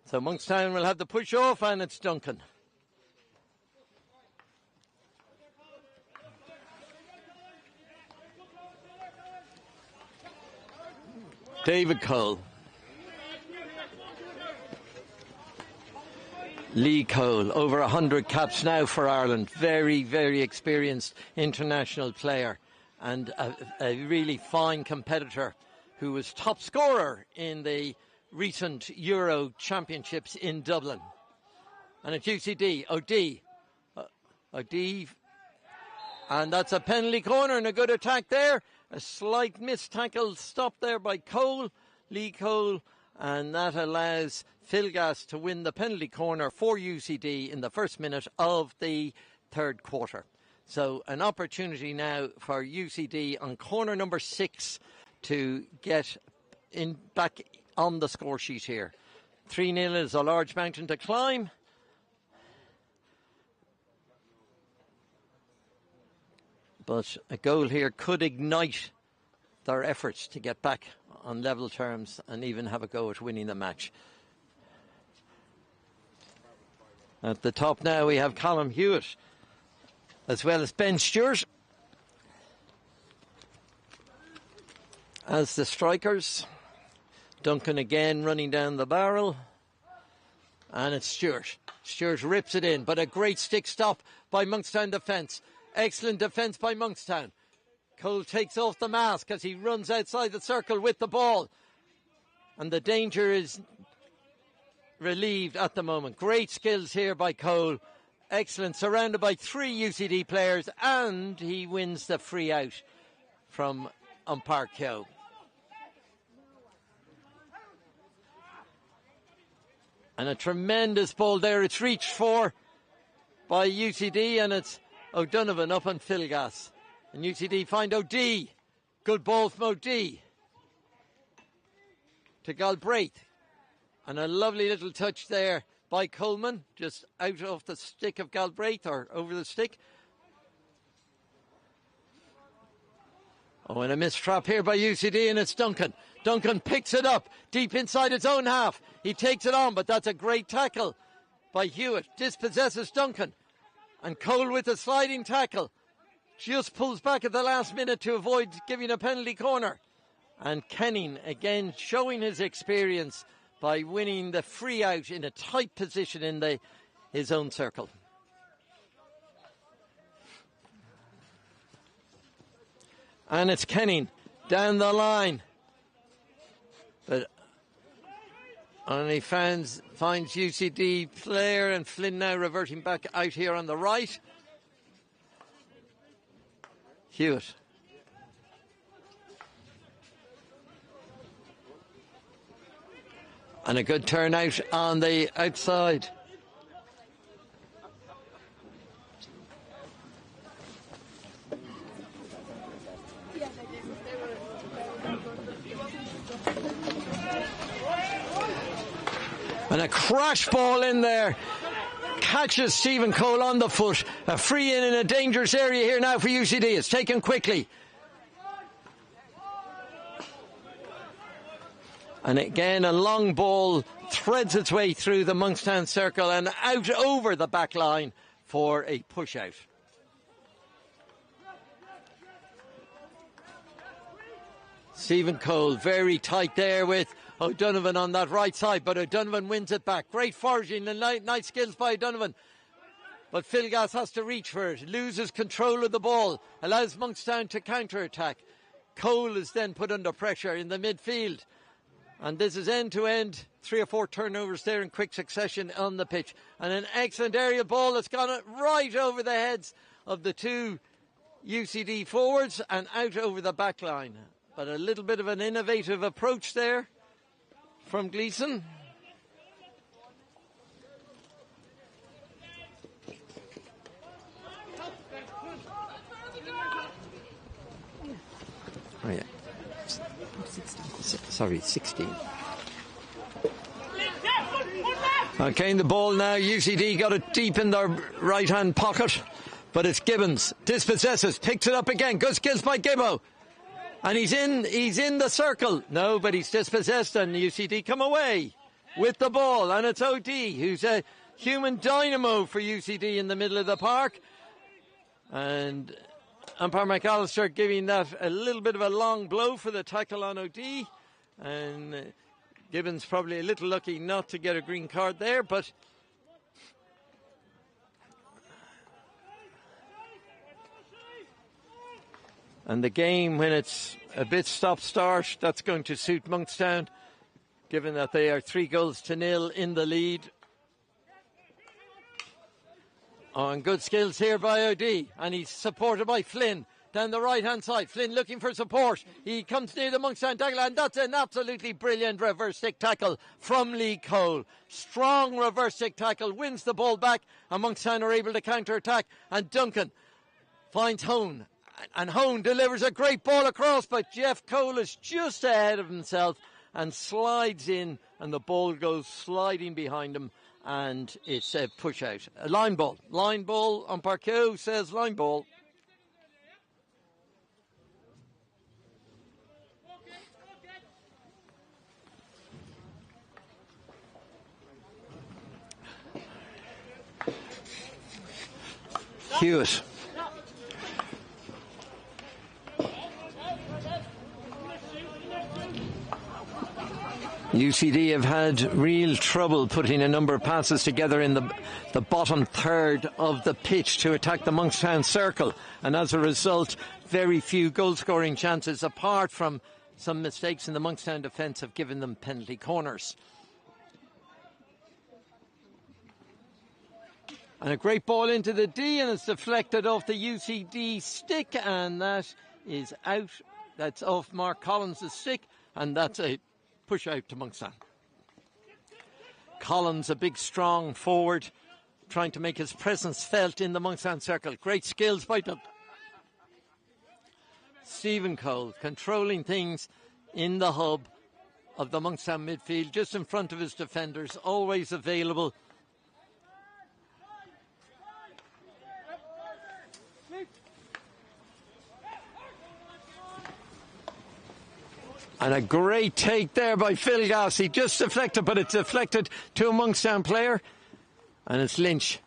So Monkstown will have the push off, and it's Duncan. David Cole. Lee Cole, over 100 caps now for Ireland. Very, very experienced international player and a really fine competitor who was top scorer in the recent Euro Championships in Dublin. And at UCD, O'D. And that's a penalty corner and a good attack there. A slight missed tackle stopped there by Cole, Lee Cole, and that allows Philgas to win the penalty corner for UCD in the first minute of the third quarter. So an opportunity now for UCD on corner number 6 to get back on the score sheet here. 3-0 is a large mountain to climb. But a goal here could ignite their efforts to get back on level terms and even have a go at winning the match. At the top now we have Colin Hewitt as well as Ben Stewart as the strikers. Duncan again running down the barrel, and it's Stewart. Stewart rips it in, but a great stick stop by Monkstown defence. Excellent defence by Monkstown. Cole takes off the mask as he runs outside the circle with the ball, and the danger is relieved at the moment. Great skills here by Cole. Excellent, surrounded by 3 UCD players, and he wins the free out from umpire Keogh. And a tremendous ball there. It's reached for by UCD, and it's O'Donovan up on Philgas. And UCD find O'D. Good ball from O'D to Galbraith. And a lovely little touch there by Coleman, just out of the stick of Galbraith, or over the stick. Oh, and a missed trap here by UCD, and it's Duncan. Duncan picks it up deep inside his own half. He takes it on, but that's a great tackle by Hewitt. Dispossesses Duncan. And Cole with a sliding tackle just pulls back at the last minute to avoid giving a penalty corner. And Kenning again showing his experience by winning the free out in a tight position in his own circle. And it's Kenning down the line. But only finds UCD player, and Flynn now reverting back out here on the right. Hewitt. And a good turnout on the outside. And a crash ball in there. Catches Stephen Cole on the foot. A free in a dangerous area here now for UCD. It's taken quickly. And again, a long ball threads its way through the Monkstown circle and out over the back line for a push out. Stephen Cole very tight there with O'Donovan on that right side, but O'Donovan wins it back. Great foraging and nice skills by O'Donovan. But Philgas has to reach for it, loses control of the ball, allows Monkstown to counter-attack. Cole is then put under pressure in the midfield. And this is end-to-end, 3 or 4 turnovers there in quick succession on the pitch. And an excellent aerial ball that's gone right over the heads of the 2 UCD forwards and out over the back line. but a little bit of an innovative approach there from Gleeson. Oh yeah. 16. Okay, the ball now. UCD got it deep in their right-hand pocket, but it's Gibbons. Dispossesses, picks it up again. Good skills by Gibbo. And he's in the circle. No, but he's dispossessed, and UCD come away with the ball. And it's OD, who's a human dynamo for UCD in the middle of the park. And umpire McAllister giving that a little bit of a long blow for the tackle on OD. And Gibbons probably a little lucky not to get a green card there, but and the game, when it's a bit stop-start, that's going to suit Monkstown, given that they are 3-0 in the lead. On good skills here by OD, and he's supported by Flynn down the right-hand side. Flynn looking for support. He comes near the Monkstown tackle, and that's an absolutely brilliant reverse stick tackle from Lee Cole. Strong reverse stick tackle, wins the ball back, and Monkstown are able to counter-attack, and Duncan finds Hone. And Hone delivers a great ball across, but Jeff Cole is just ahead of himself and slides in, and the ball goes sliding behind him, and it's a push out. A line ball. Line ball. Umpire Q says line ball. Hewitt. UCD have had real trouble putting a number of passes together in the bottom third of the pitch to attack the Monkstown circle, and as a result very few goal scoring chances, apart from some mistakes in the Monkstown defence, have given them penalty corners. And a great ball into the D, and it's deflected off the UCD stick, and that is out. That's off Mark Collins' stick, and that's a push out to Monkstown. Collins, a big strong forward, trying to make his presence felt in the Monkstown circle. Great skills by Stephen Cole, controlling things in the hub of the Monkstown midfield, just in front of his defenders, always available. And a great take there by Phil Gass. He just deflected, but it's deflected to a Monkstown player. And it's Lynch.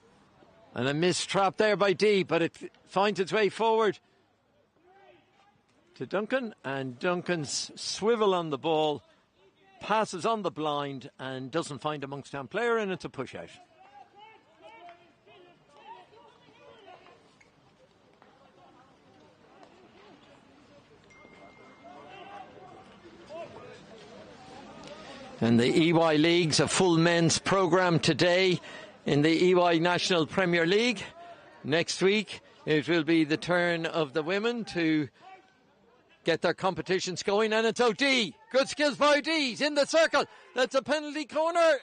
And a missed trap there by D, but it finds its way forward to Duncan. And Duncan's swivel on the ball, passes on the blind, and doesn't find a Monkstown player, and it's a push out. And the EY League's a full men's programme today in the EY National Premier League. Next week it will be the turn of the women to get their competitions going, and it's OD. Good skills by OD. He's in the circle. That's a penalty corner.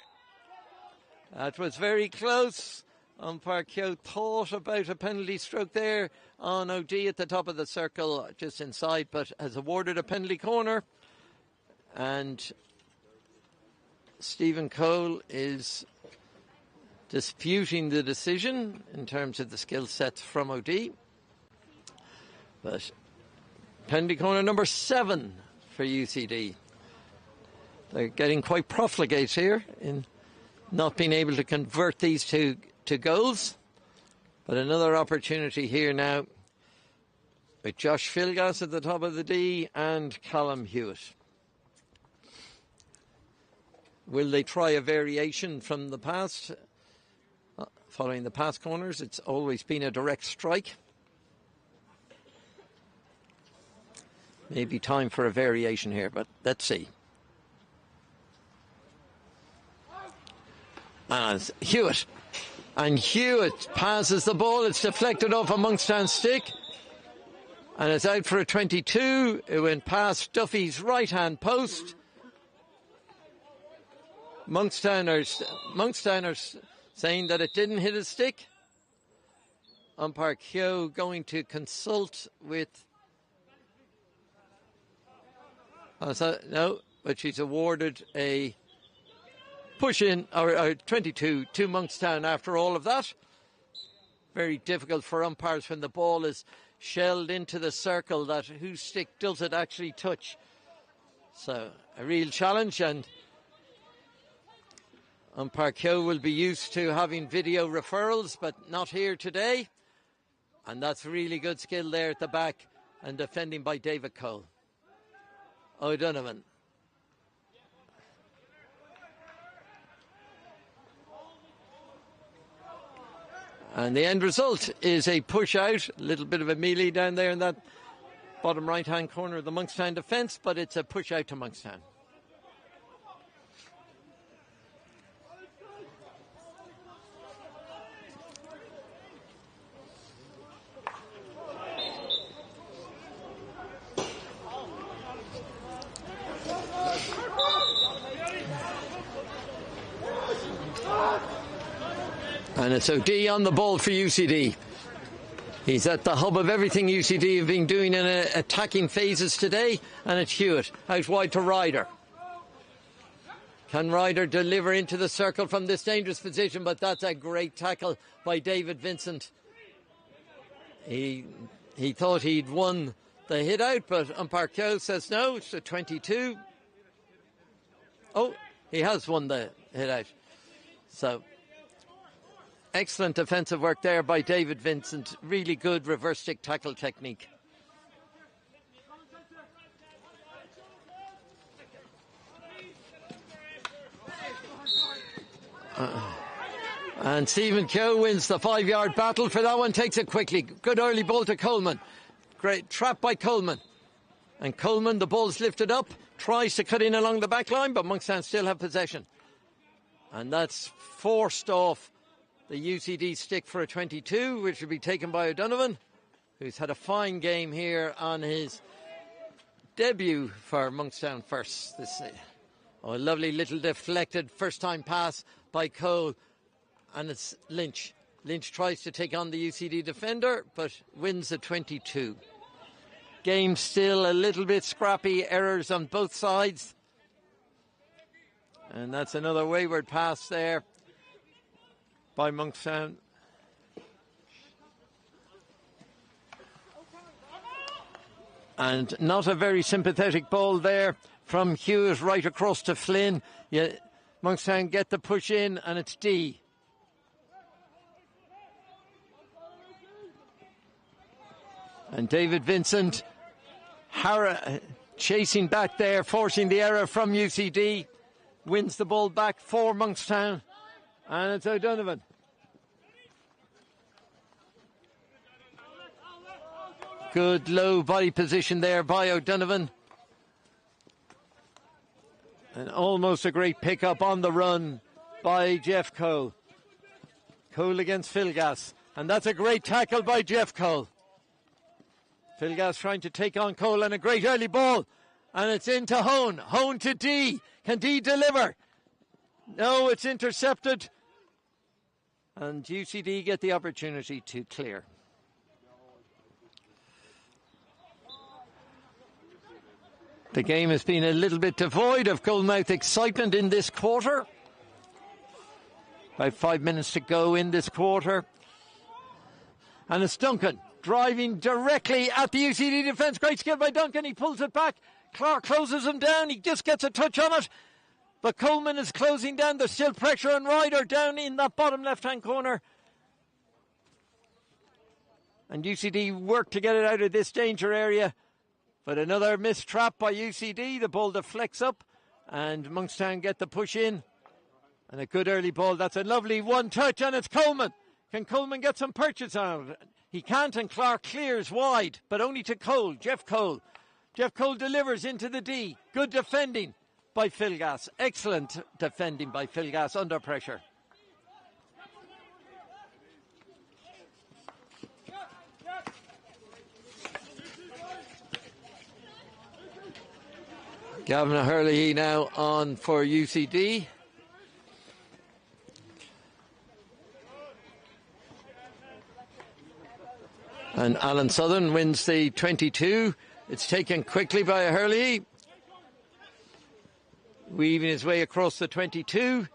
That was very close. Umpire Keogh thought about a penalty stroke there on OD at the top of the circle, just inside, but has awarded a penalty corner. And Stephen Cole is disputing the decision in terms of the skill sets from OD. But penalty corner number 7 for UCD. They're getting quite profligate here in not being able to convert these to goals. But another opportunity here now with Josh Philgas at the top of the D and Callum Hewitt. Will they try a variation from the past? Following the pass corners, it's always been a direct strike. Maybe time for a variation here, but let's see. As Hewitt. And Hewitt passes the ball. It's deflected off a Monkstown stick. And it's out for a 22. It went past Duffy's right-hand post. Monkstown are saying that it didn't hit a stick. Umpire Keogh going to consult with... no, but she's awarded a push-in, or 22 to Monkstown after all of that. Very difficult for umpires when the ball is shelled into the circle, that whose stick does it actually touch. So a real challenge, and umpire Keogh will be used to having video referrals, but not here today. And that's really good skill there at the back, and defending by David Cole. O'Donovan. And the end result is a push out, a little bit of a melee down there in that bottom right-hand corner of the Monkstown defence, but it's a push out to Monkstown. And it's O'D on the ball for UCD. He's at the hub of everything UCD have been doing in attacking phases today. And it's Hewitt out wide to Ryder. Can Ryder deliver into the circle from this dangerous position? But that's a great tackle by David Vincent. He thought he'd won the hit out, but umpire Keogh says no, it's a 22. Oh, he has won the hit out. So... excellent defensive work there by David Vincent. Really good reverse stick tackle technique. And Stephen Keogh wins the 5-yard battle for that one. Takes it quickly. Good early ball to Coleman. Great trap by Coleman. And Coleman, the ball's lifted up. Tries to cut in along the back line, but Monkstown still have possession. And that's forced off the UCD stick for a 22, which will be taken by O'Donovan, who's had a fine game here on his debut for Monkstown first. A lovely little deflected first-time pass by Cole, and it's Lynch. Lynch tries to take on the UCD defender, but wins the 22. Game still a little bit scrappy, errors on both sides. And that's another wayward pass there by Monkstown. And not a very sympathetic ball there from Hughes right across to Flynn. Yeah, Monkstown get the push in, and it's D. And David Vincent chasing back there, forcing the error from UCD. Wins the ball back for Monkstown. And it's O'Donovan. Good low body position there by O'Donovan. And almost a great pickup on the run by Jeff Cole. Cole against Philgas. And that's a great tackle by Jeff Cole. Philgas trying to take on Cole, and a great early ball. And it's into Hone. Hone to D. Can D deliver? No, it's intercepted. And UCD get the opportunity to clear. The game has been a little bit devoid of goalmouth excitement in this quarter. About 5 minutes to go in this quarter. And it's Duncan driving directly at the UCD defence. Great skill by Duncan. He pulls it back. Clark closes him down. He just gets a touch on it. But Coleman is closing down. There's still pressure on Ryder down in that bottom left-hand corner. And UCD work to get it out of this danger area. But another missed trap by UCD. The ball deflects up. And Monkstown get the push in. And a good early ball. That's a lovely one touch. And it's Coleman. Can Coleman get some purchase on it? He can't, and Clark clears wide. But only to Cole. Jeff Cole. Jeff Cole delivers into the D. Good defending by Philgas. Excellent defending by Philgas under pressure. Gavin Hurley now on for UCD. And Alan Southern wins the 22. It's taken quickly by Hurley, weaving his way across the 22.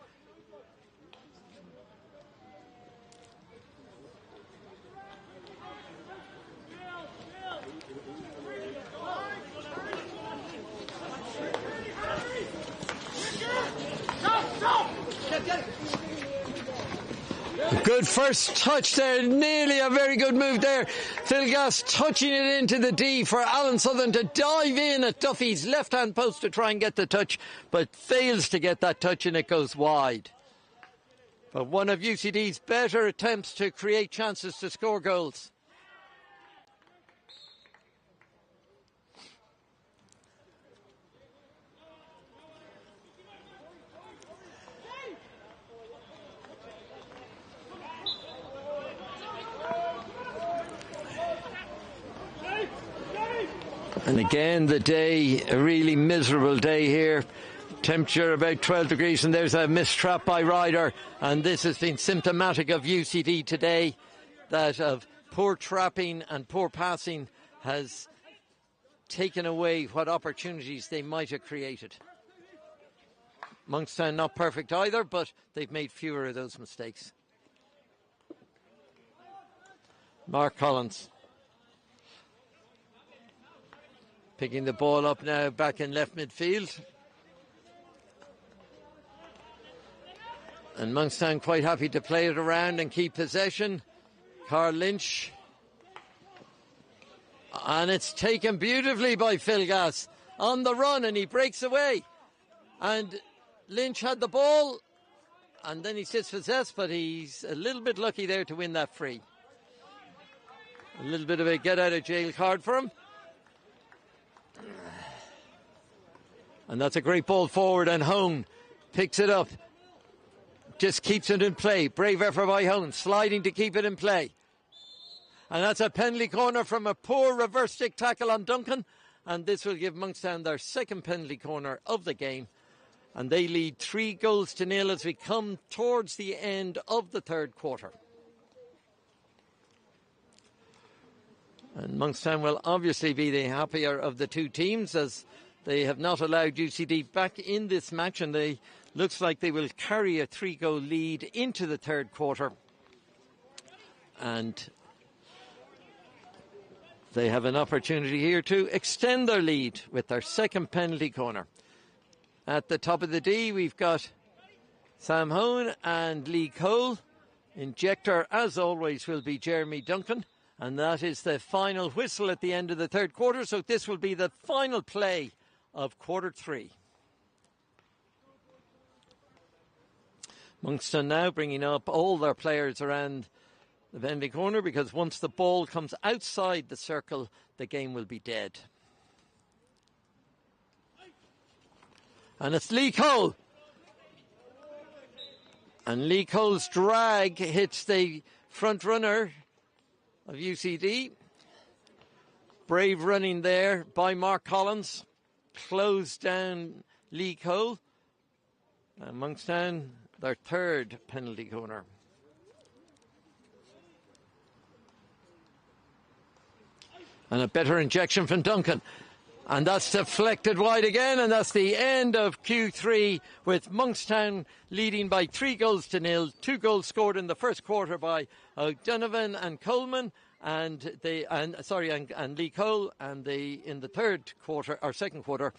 Good first touch there, nearly a very good move there. Phil Gass touching it into the D for Alan Southern to dive in at Duffy's left-hand post to try and get the touch, but fails to get that touch and it goes wide. But one of UCD's better attempts to create chances to score goals. And again, the day, a really miserable day here. Temperature about 12 degrees, and there's a missed trap by Ryder. And this has been symptomatic of UCD today, that of poor trapping and poor passing has taken away what opportunities they might have created. Monkstown not perfect either, but they've made fewer of those mistakes. Mark Collins. Picking the ball up now back in left midfield. And Monkstown quite happy to play it around and keep possession. Carl Lynch. And it's taken beautifully by Phil Gass on the run, and he breaks away. And Lynch had the ball, and then he sits possessed, but he's a little bit lucky there to win that free. A little bit of a get out of jail card for him. And that's a great ball forward, and Hone picks it up. Just keeps it in play. Brave effort by Hone, sliding to keep it in play. And that's a penalty corner from a poor reverse stick tackle on Duncan. And this will give Monkstown their second penalty corner of the game. And they lead 3-0 as we come towards the end of the third quarter. And Monkstown will obviously be the happier of the two teams, as they have not allowed UCD back in this match, and they looks like they will carry a 3-goal lead into the third quarter. And they have an opportunity here to extend their lead with their second penalty corner. At the top of the D, we've got Sam Hone and Lee Cole. Injector, as always, will be Jeremy Duncan. And that is the final whistle at the end of the third quarter. So this will be the final play of quarter three. Monkstown now bringing up all their players around the penalty corner, because once the ball comes outside the circle, the game will be dead. And it's Lee Cole. And Lee Cole's drag hits the front runner of UCD. Brave running there by Mark Collins. Closed down Lee Cole. And Monkstown, their third penalty corner. And a better injection from Duncan. And that's deflected wide again, and that's the end of Q3, with Monkstown leading by 3-0. 2 goals scored in the first quarter by O'Donovan and Coleman, and Lee Cole, and in the third quarter or second quarter,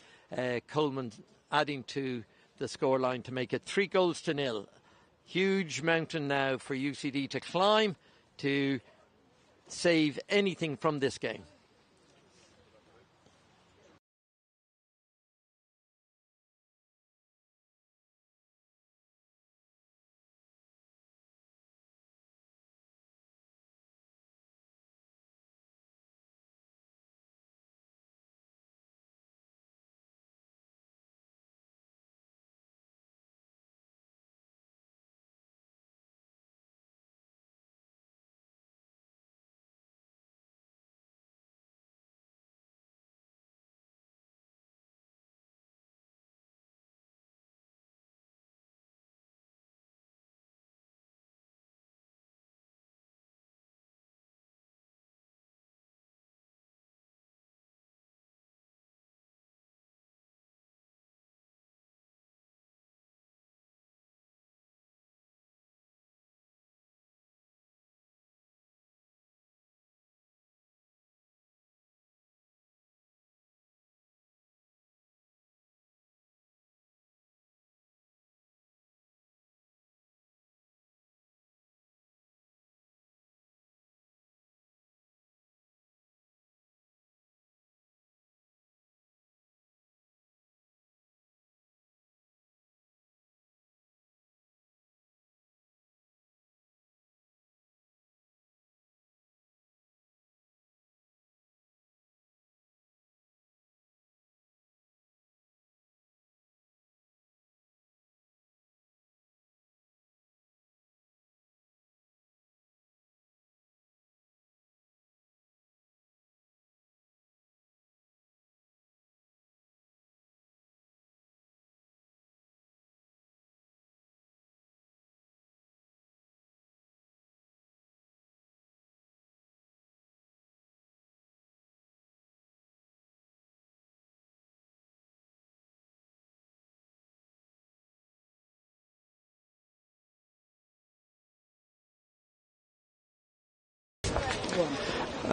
Coleman adding to the scoreline to make it 3-0. Huge mountain now for UCD to climb to save anything from this game.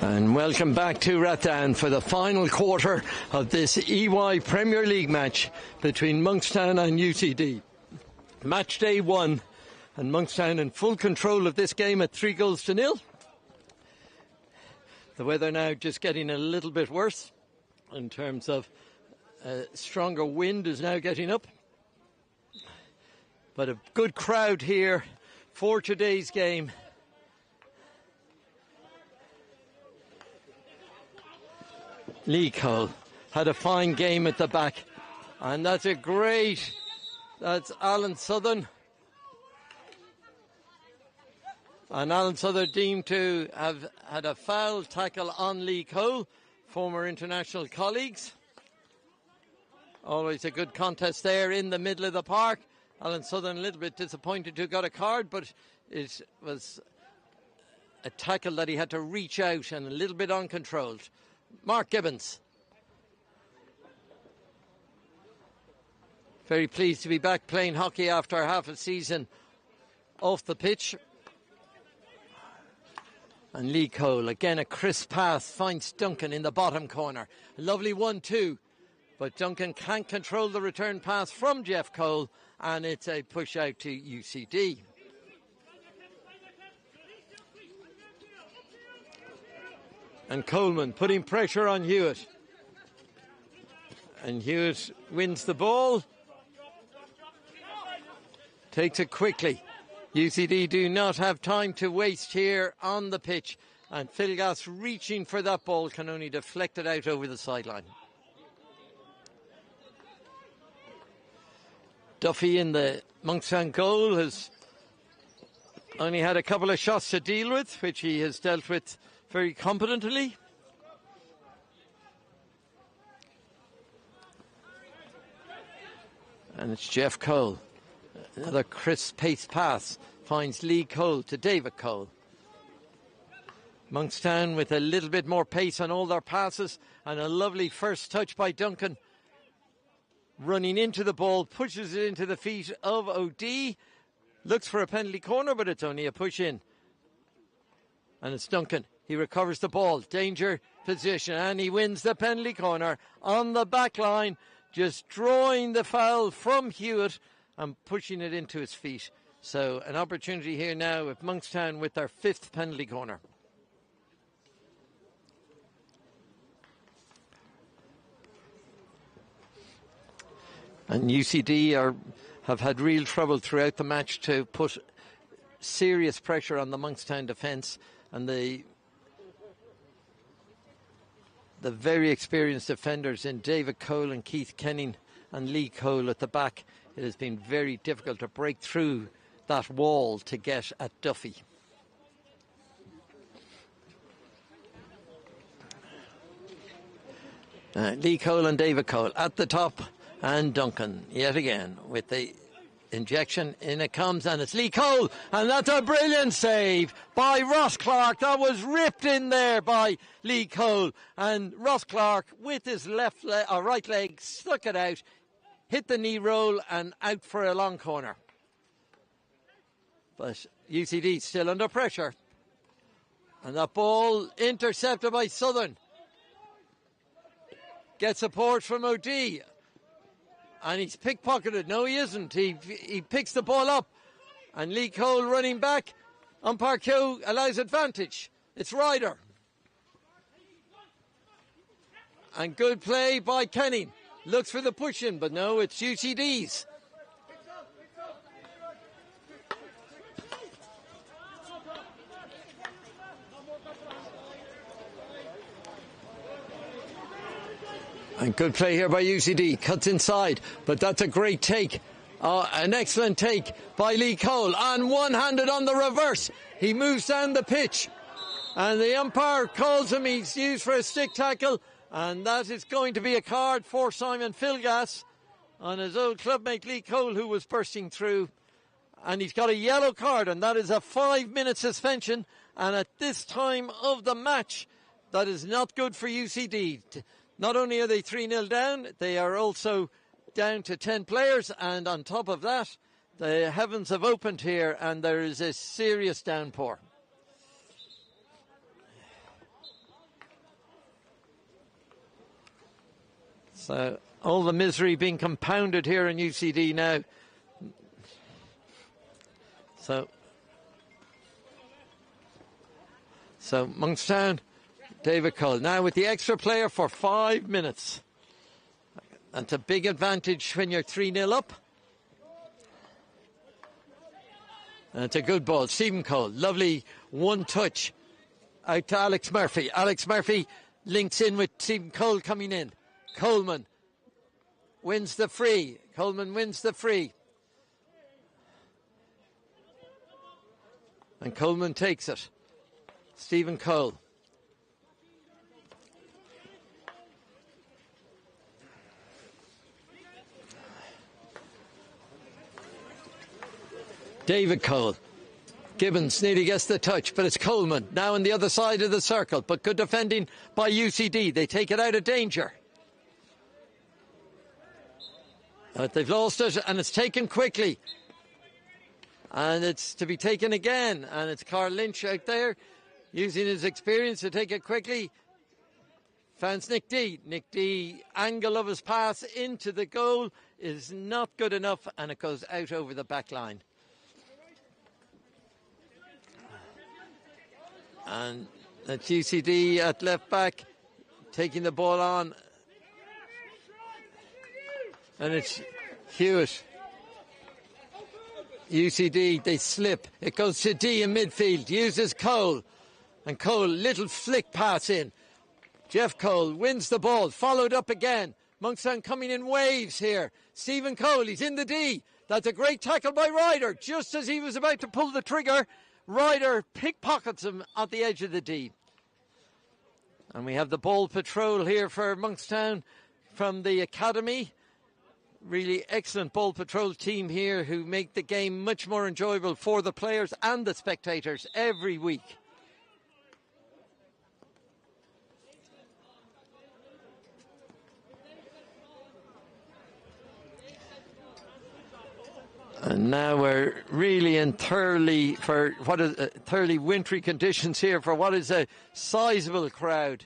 And welcome back to Rathdowne for the final quarter of this EY Premier League match between Monkstown and UCD. Match day 1, and Monkstown in full control of this game at 3-0. The weather now just getting a little bit worse in terms of stronger wind is now getting up. But a good crowd here for today's game. EYHL had a fine game at the back, and that's Alan Southern. And Alan Southern deemed to have had a foul tackle on EYHL, former international colleagues. Always a good contest there in the middle of the park. Alan Southern a little bit disappointed to got a card, but it was a tackle that he had to reach out and a little bit uncontrolled. Mark Gibbons. Very pleased to be back playing hockey after half a season off the pitch. And EYHL, again a crisp pass, finds Duncan in the bottom corner. A lovely 1-2, but Duncan can't control the return pass from Jeff Cole, and it's a push out to UCD. And Coleman putting pressure on Hewitt. And Hewitt wins the ball. Takes it quickly. UCD do not have time to waste here on the pitch. And Philgas reaching for that ball can only deflect it out over the sideline. Duffy in the Monkstown goal has only had a couple of shots to deal with, which he has dealt with very competently. And it's Jeff Cole. Another crisp pace pass finds Lee Cole to David Cole. Monkstown with a little bit more pace on all their passes, and a lovely first touch by Duncan. Running into the ball, pushes it into the feet of OD. Looks for a penalty corner, but it's only a push in. And it's Duncan. He recovers the ball. Danger position, and he wins the penalty corner on the back line, just drawing the foul from Hewitt and pushing it into his feet. So an opportunity here now with Monkstown with their 5th penalty corner. And UCD have had real trouble throughout the match to put serious pressure on the Monkstown defence, and the very experienced defenders in David Cole and Keith Kenning and Lee Cole at the back. It has been very difficult to break through that wall to get at Duffy. Lee Cole and David Cole at the top, and Duncan yet again with the injection. In it comes, and it's Lee Cole, and that's a brilliant save by Ross Clark. That was ripped in there by Lee Cole, and Ross Clark with his right leg stuck it out, hit the knee roll and out for a long corner. But UCD still under pressure, and that ball intercepted by Southern. Gets support from OD. And he's pickpocketed. No, he isn't. He picks the ball up. And Lee Cole running back. Umpire Q allows advantage. It's Ryder. And good play by Kenning. Looks for the push-in, but no, it's UCD's. And good play here by UCD. Cuts inside, but that's a great take. An excellent take by Lee Cole. And one-handed on the reverse. He moves down the pitch. And the umpire calls him. He's used for a stick tackle. And that is going to be a card for Simon Philgas on his old clubmate Lee Cole, who was bursting through. And he's got a yellow card, and that is a 5-minute suspension. And at this time of the match, that is not good for UCD. Not only are they 3-0 down, they are also down to 10 players, and on top of that, the heavens have opened here and there is a serious downpour. So all the misery being compounded here in UCD now. So Monkstown, David Cole. Now with the extra player for 5 minutes. That's a big advantage when you're 3-0 up. And it's a good ball. Stephen Cole, lovely one touch out to Alex Murphy. Alex Murphy links in with Stephen Cole coming in. Coleman wins the free. Coleman wins the free. And Coleman takes it. Stephen Cole. David Cole. Gibbons nearly gets the touch, but it's Coleman now on the other side of the circle. But good defending by UCD. They take it out of danger. But they've lost it, and it's taken quickly. And it's to be taken again. And it's Carl Lynch out there using his experience to take it quickly. Finds Nick D. Nick D, angle of his pass into the goal is not good enough, and it goes out over the back line. And that's UCD at left back, taking the ball on. And it's Hewitt. UCD, they slip. It goes to D in midfield, uses Cole. And Cole, little flick pass in. Jeff Cole wins the ball, followed up again. Monkstown coming in waves here. Stephen Cole, he's in the D. That's a great tackle by Ryder. Just as he was about to pull the trigger, Ryder pickpockets him at the edge of the D. And we have the ball patrol here for Monkstown from the academy. Really excellent ball patrol team here who make the game much more enjoyable for the players and the spectators every week. And now we're really in thoroughly wintry conditions here for what is a sizable crowd.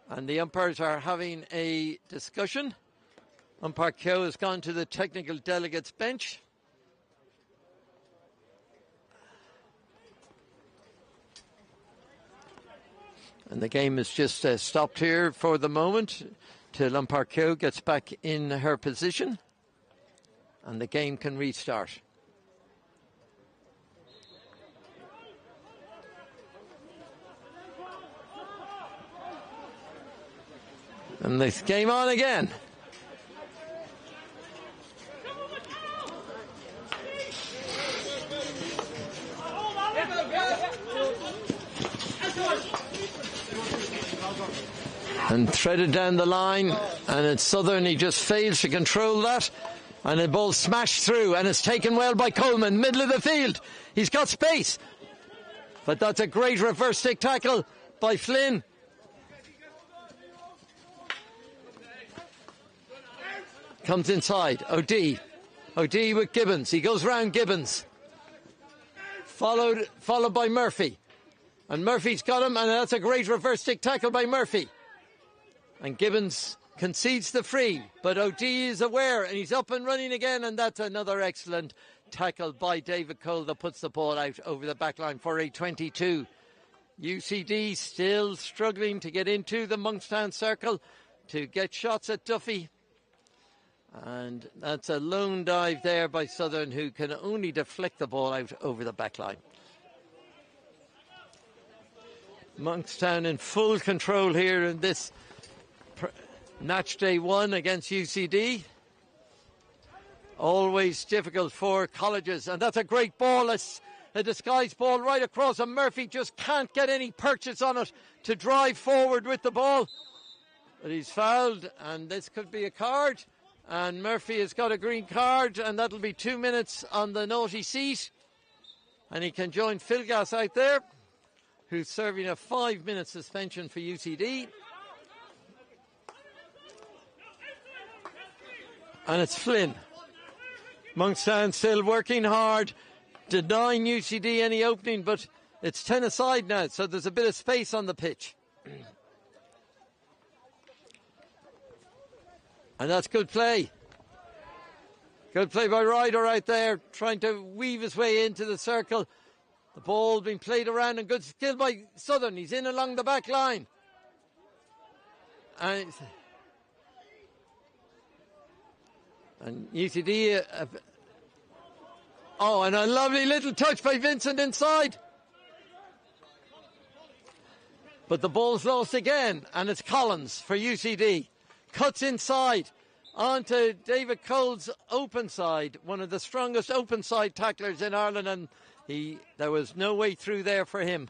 And the umpires are having a discussion. Umpire Kyo has gone to the technical delegates bench. And the game is just stopped here for the moment till umpire Kyo gets back in her position. And the game can restart. And this game on again. And threaded down the line, and it's Southern. He just fails to control that. And the ball smashed through, and it's taken well by Coleman, middle of the field. He's got space. But that's a great reverse stick tackle by Flynn. Comes inside, O'D. O'D with Gibbons. He goes round Gibbons. Followed by Murphy. And Murphy's got him, and that's a great reverse stick tackle by Murphy. And Gibbons concedes the free, but O'D is aware, and he's up and running again, and that's another excellent tackle by David Cole that puts the ball out over the back line for a 22. UCD still struggling to get into the Monkstown circle to get shots at Duffy. And that's a lone dive there by Southern, who can only deflect the ball out over the back line. Monkstown in full control here in this match day 1 against UCD. Always difficult for colleges, and that's a great ball. It's a disguised ball right across, and Murphy just can't get any purchase on it to drive forward with the ball. But he's fouled, and this could be a card, and Murphy has got a green card, and that'll be 2 minutes on the naughty seat. And he can join Philgas out there, who's serving a 5-minute suspension for UCD. And it's Flynn. Monkstown still working hard, denying UCD any opening, but it's 10 aside now, so there's a bit of space on the pitch. And that's good play. Good play by Ryder right there, trying to weave his way into the circle. The ball being played around, and good skill by Southern. He's in along the back line. And UCD... and a lovely little touch by Vincent inside. But the ball's lost again, and it's Collins for UCD. Cuts inside onto David Cole's open side, one of the strongest open side tacklers in Ireland, and there was no way through there for him.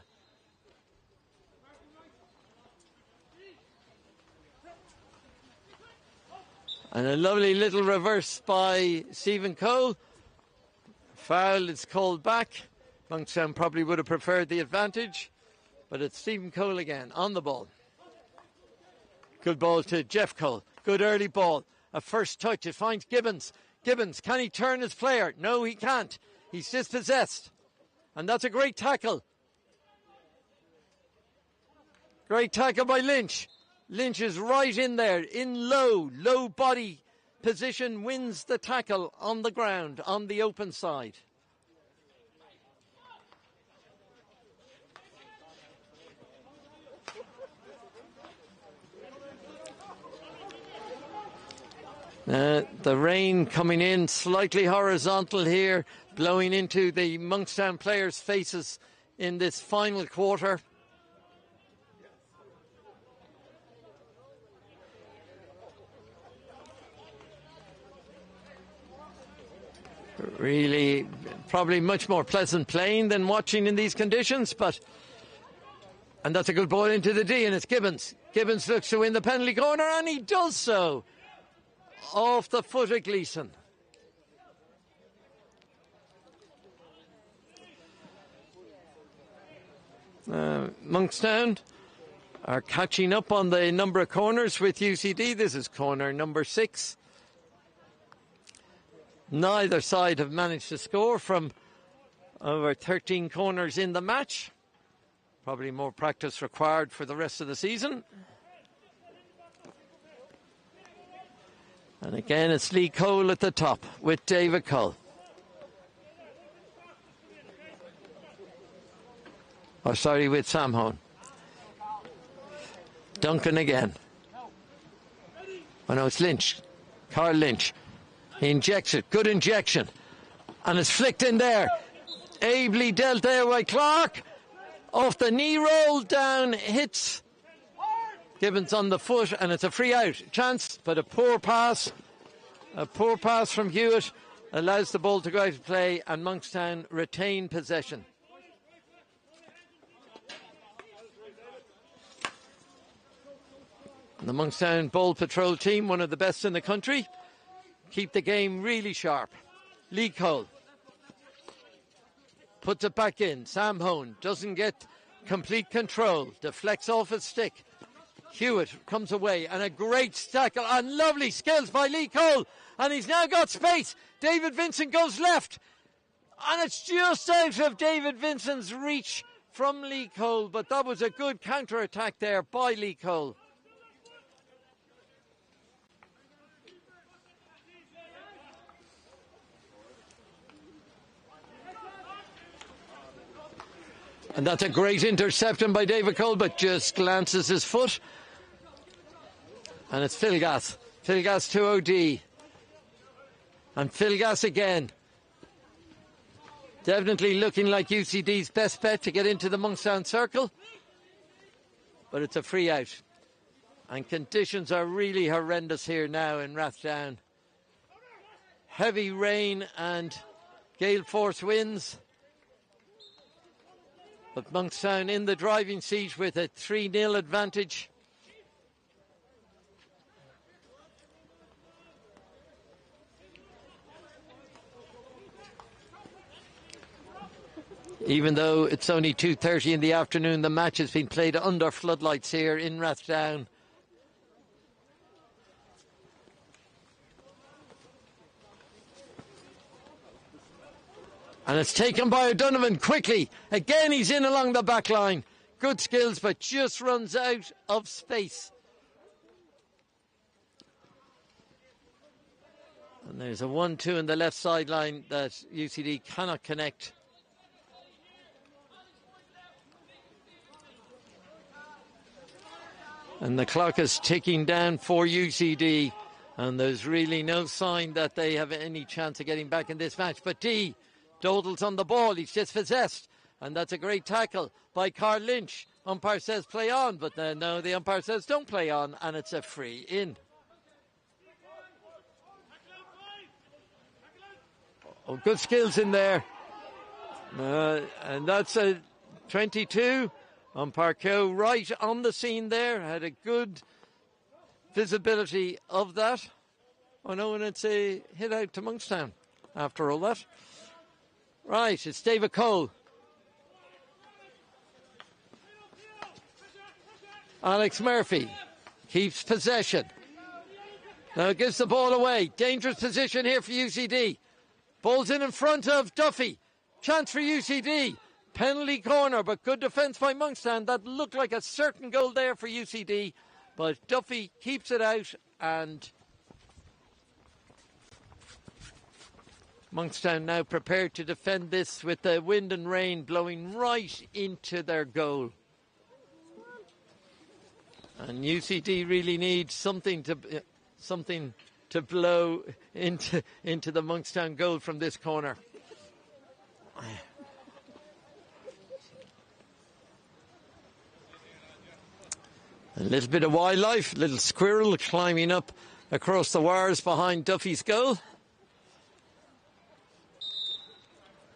And a lovely little reverse by Stephen Cole. Foul is called back. Monkstown probably would have preferred the advantage, but it's Stephen Cole again on the ball. Good ball to Jeff Cole. Good early ball. A first touch. It finds Gibbons. Gibbons, can he turn his player? No, he can't. He's dispossessed. And that's a great tackle. Great tackle by Lynch. Lynch is right in there, in low body position, wins the tackle on the ground, on the open side. The rain coming in slightly horizontal here, blowing into the Monkstown players' faces in this final quarter. Really, probably much more pleasant playing than watching in these conditions, and that's a good ball into the D, and it's Gibbons. Gibbons looks to win the penalty corner, and he does so. Off the foot of Gleeson. Monkstown are catching up on the number of corners with UCD. This is corner number 6. Neither side have managed to score from over 13 corners in the match. Probably more practice required for the rest of the season. And again, it's Lee Cole at the top with David Cole. With Sam Hone. Duncan again. Oh no, it's Lynch. Carl Lynch. He injects it. Good injection. And it's flicked in there. Ably dealt there by Clark. Off the knee roll down. Hits Gibbons on the foot, and it's a free out. Chance, but a poor pass. A poor pass from Hewitt allows the ball to go out of play, and Monkstown retain possession. The Monkstown Ball Patrol team, one of the best in the country, keep the game really sharp. Lee Cole puts it back in. Sam Hone doesn't get complete control. Deflects off his stick. Hewitt comes away, and a great tackle and lovely skills by Lee Cole. And he's now got space. David Vincent goes left. And it's just out of David Vincent's reach from Lee Cole. But that was a good counter-attack there by Lee Cole. And that's a great interception by David Cole, but just glances his foot. And it's Philgas. Philgas to OD. And Philgas again. Definitely looking like UCD's best bet to get into the Monkstown circle. But it's a free out. And conditions are really horrendous here now in Rathdown. Heavy rain and gale force winds. But Monkstown in the driving seat with a 3-0 advantage. Even though it's only 2:30 in the afternoon, the match has been played under floodlights here in Rathdown. And it's taken by O'Donovan quickly. Again, he's in along the back line. Good skills, but just runs out of space. And there's a 1-2 in the left sideline that UCD cannot connect. And the clock is ticking down for UCD. And there's really no sign that they have any chance of getting back in this match. But D dawdles on the ball. He's dispossessed. And that's a great tackle by Carl Lynch. Umpire says play on. But no, the umpire says don't play on. And it's a free in. Oh, good skills in there. And that's a 22. Umpire Keogh right on the scene there. Had a good visibility of that. Oh no, and it's a hit out to Monkstown after all that. Right, it's David Cole. Alex Murphy keeps possession. Now gives the ball away. Dangerous position here for UCD. Ball's in front of Duffy. Chance for UCD. Penalty corner, but good defence by Monkstown. That looked like a certain goal there for UCD. But Duffy keeps it out, and Monkstown now prepared to defend this with the wind and rain blowing right into their goal. And UCD really needs something to blow into the Monkstown goal from this corner. A little bit of wildlife, little squirrel climbing up across the wires behind Duffy's goal.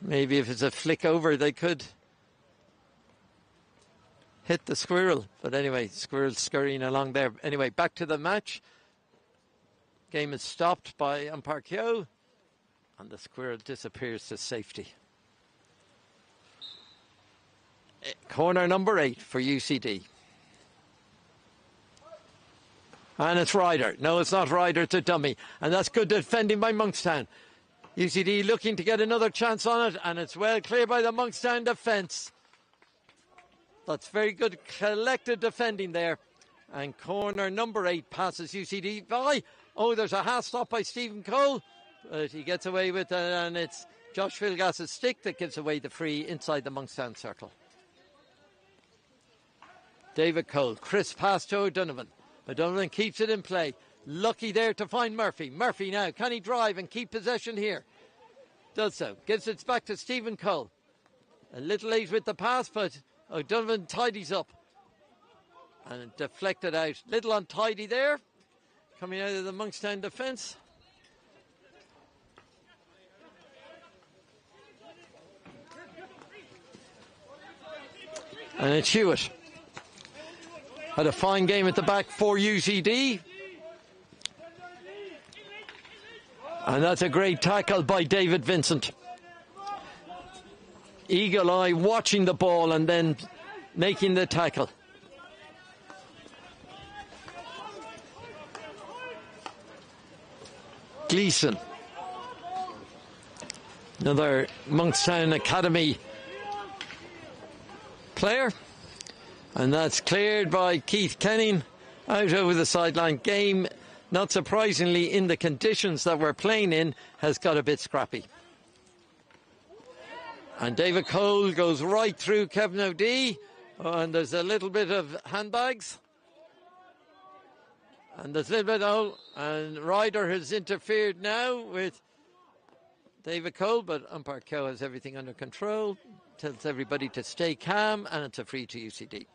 Maybe if it's a flick over, they could hit the squirrel. But anyway, squirrel scurrying along there. Anyway, back to the match. Game is stopped by umpire Keogh, and the squirrel disappears to safety. Corner number 8 for UCD. And it's Ryder. No, it's not Ryder, it's a dummy. And that's good defending by Monkstown. UCD looking to get another chance on it, and it's well cleared by the Monkstown defence. That's very good collected defending there. And corner number 8 passes UCD by. Oh, there's a half stop by Stephen Cole. But he gets away with it, and it's Josh Philgas's stick that gives away the free inside the Monkstown circle. David Cole, crisp pass to O'Donovan. O'Donovan keeps it in play. Lucky there to find Murphy. Murphy now, can he drive and keep possession here? Does so. Gives it back to Stephen Cole. A little late with the pass, but O'Donovan tidies up. And deflected out. Little untidy there. Coming out of the Monkstown defence. And it's Hewitt. Had a fine game at the back for UCD. And that's a great tackle by David Vincent. Eagle eye watching the ball and then making the tackle. Gleeson. Another Monkstown Academy player. And that's cleared by Keith Kenning out over the sideline. Game, not surprisingly, in the conditions that we're playing in, has got a bit scrappy. And David Cole goes right through Kevin O'Dea. And there's a little bit of handbags. And there's a little bit and Ryder has interfered now with David Cole, but umpire Keogh has everything under control. Tells everybody to stay calm, and it's a free to UCD.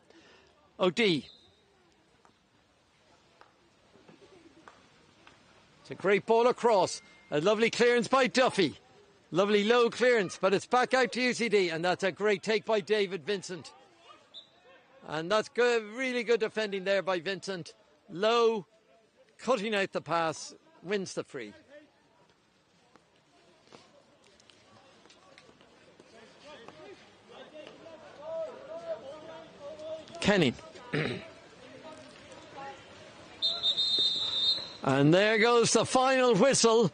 O'Dea. It's a great ball across. A lovely clearance by Duffy. Lovely low clearance, but it's back out to UCD, and that's a great take by David Vincent. And that's good, really good defending there by Vincent. Low, cutting out the pass, wins the free. Kenny. And there goes the final whistle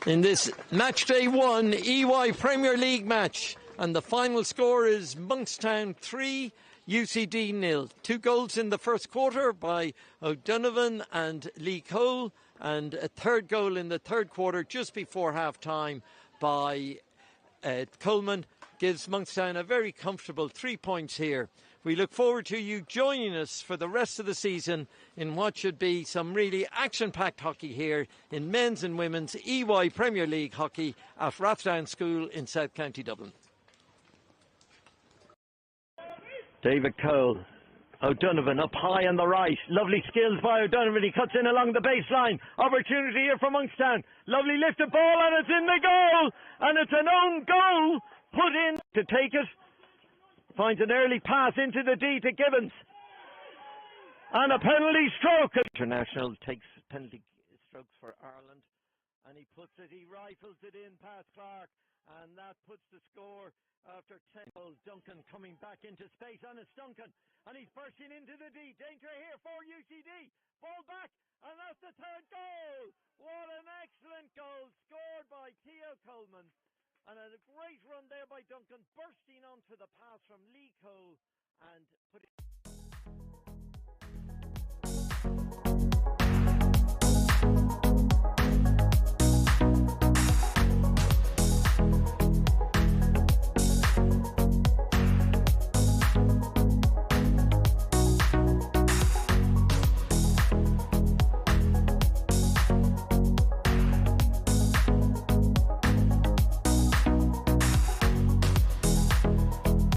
in this match day 1 EY Premier League match. And the final score is Monkstown 3, UCD 0. 2 goals in the first quarter by O'Donovan and Lee Cole, And a third goal in the third quarter, just before half-time, by Coleman, gives Monkstown a very comfortable 3 points here. We look forward to you joining us for the rest of the season in what should be some really action-packed hockey here in men's and women's EY Premier League hockey at Rathdown School in South County Dublin. David Cole. O'Donovan up high on the right. Lovely skills by O'Donovan. He cuts in along the baseline. Opportunity here for Monkstown. Lovely lifted ball and it's in the goal. And it's an own goal put in to take it. Finds an early pass into the D to Gibbons. And a penalty stroke. International takes penalty strokes for Ireland. And he puts it, he rifles it in past Clark. And that puts the score after 10 goals. Duncan coming back into space, and it's Duncan. And he's bursting into the D. Danger here for UCD. Ball back, and that's the third goal. What an excellent goal scored by Theo Coleman. And a great run there by Duncan, bursting onto the pass from Lee Cole and putting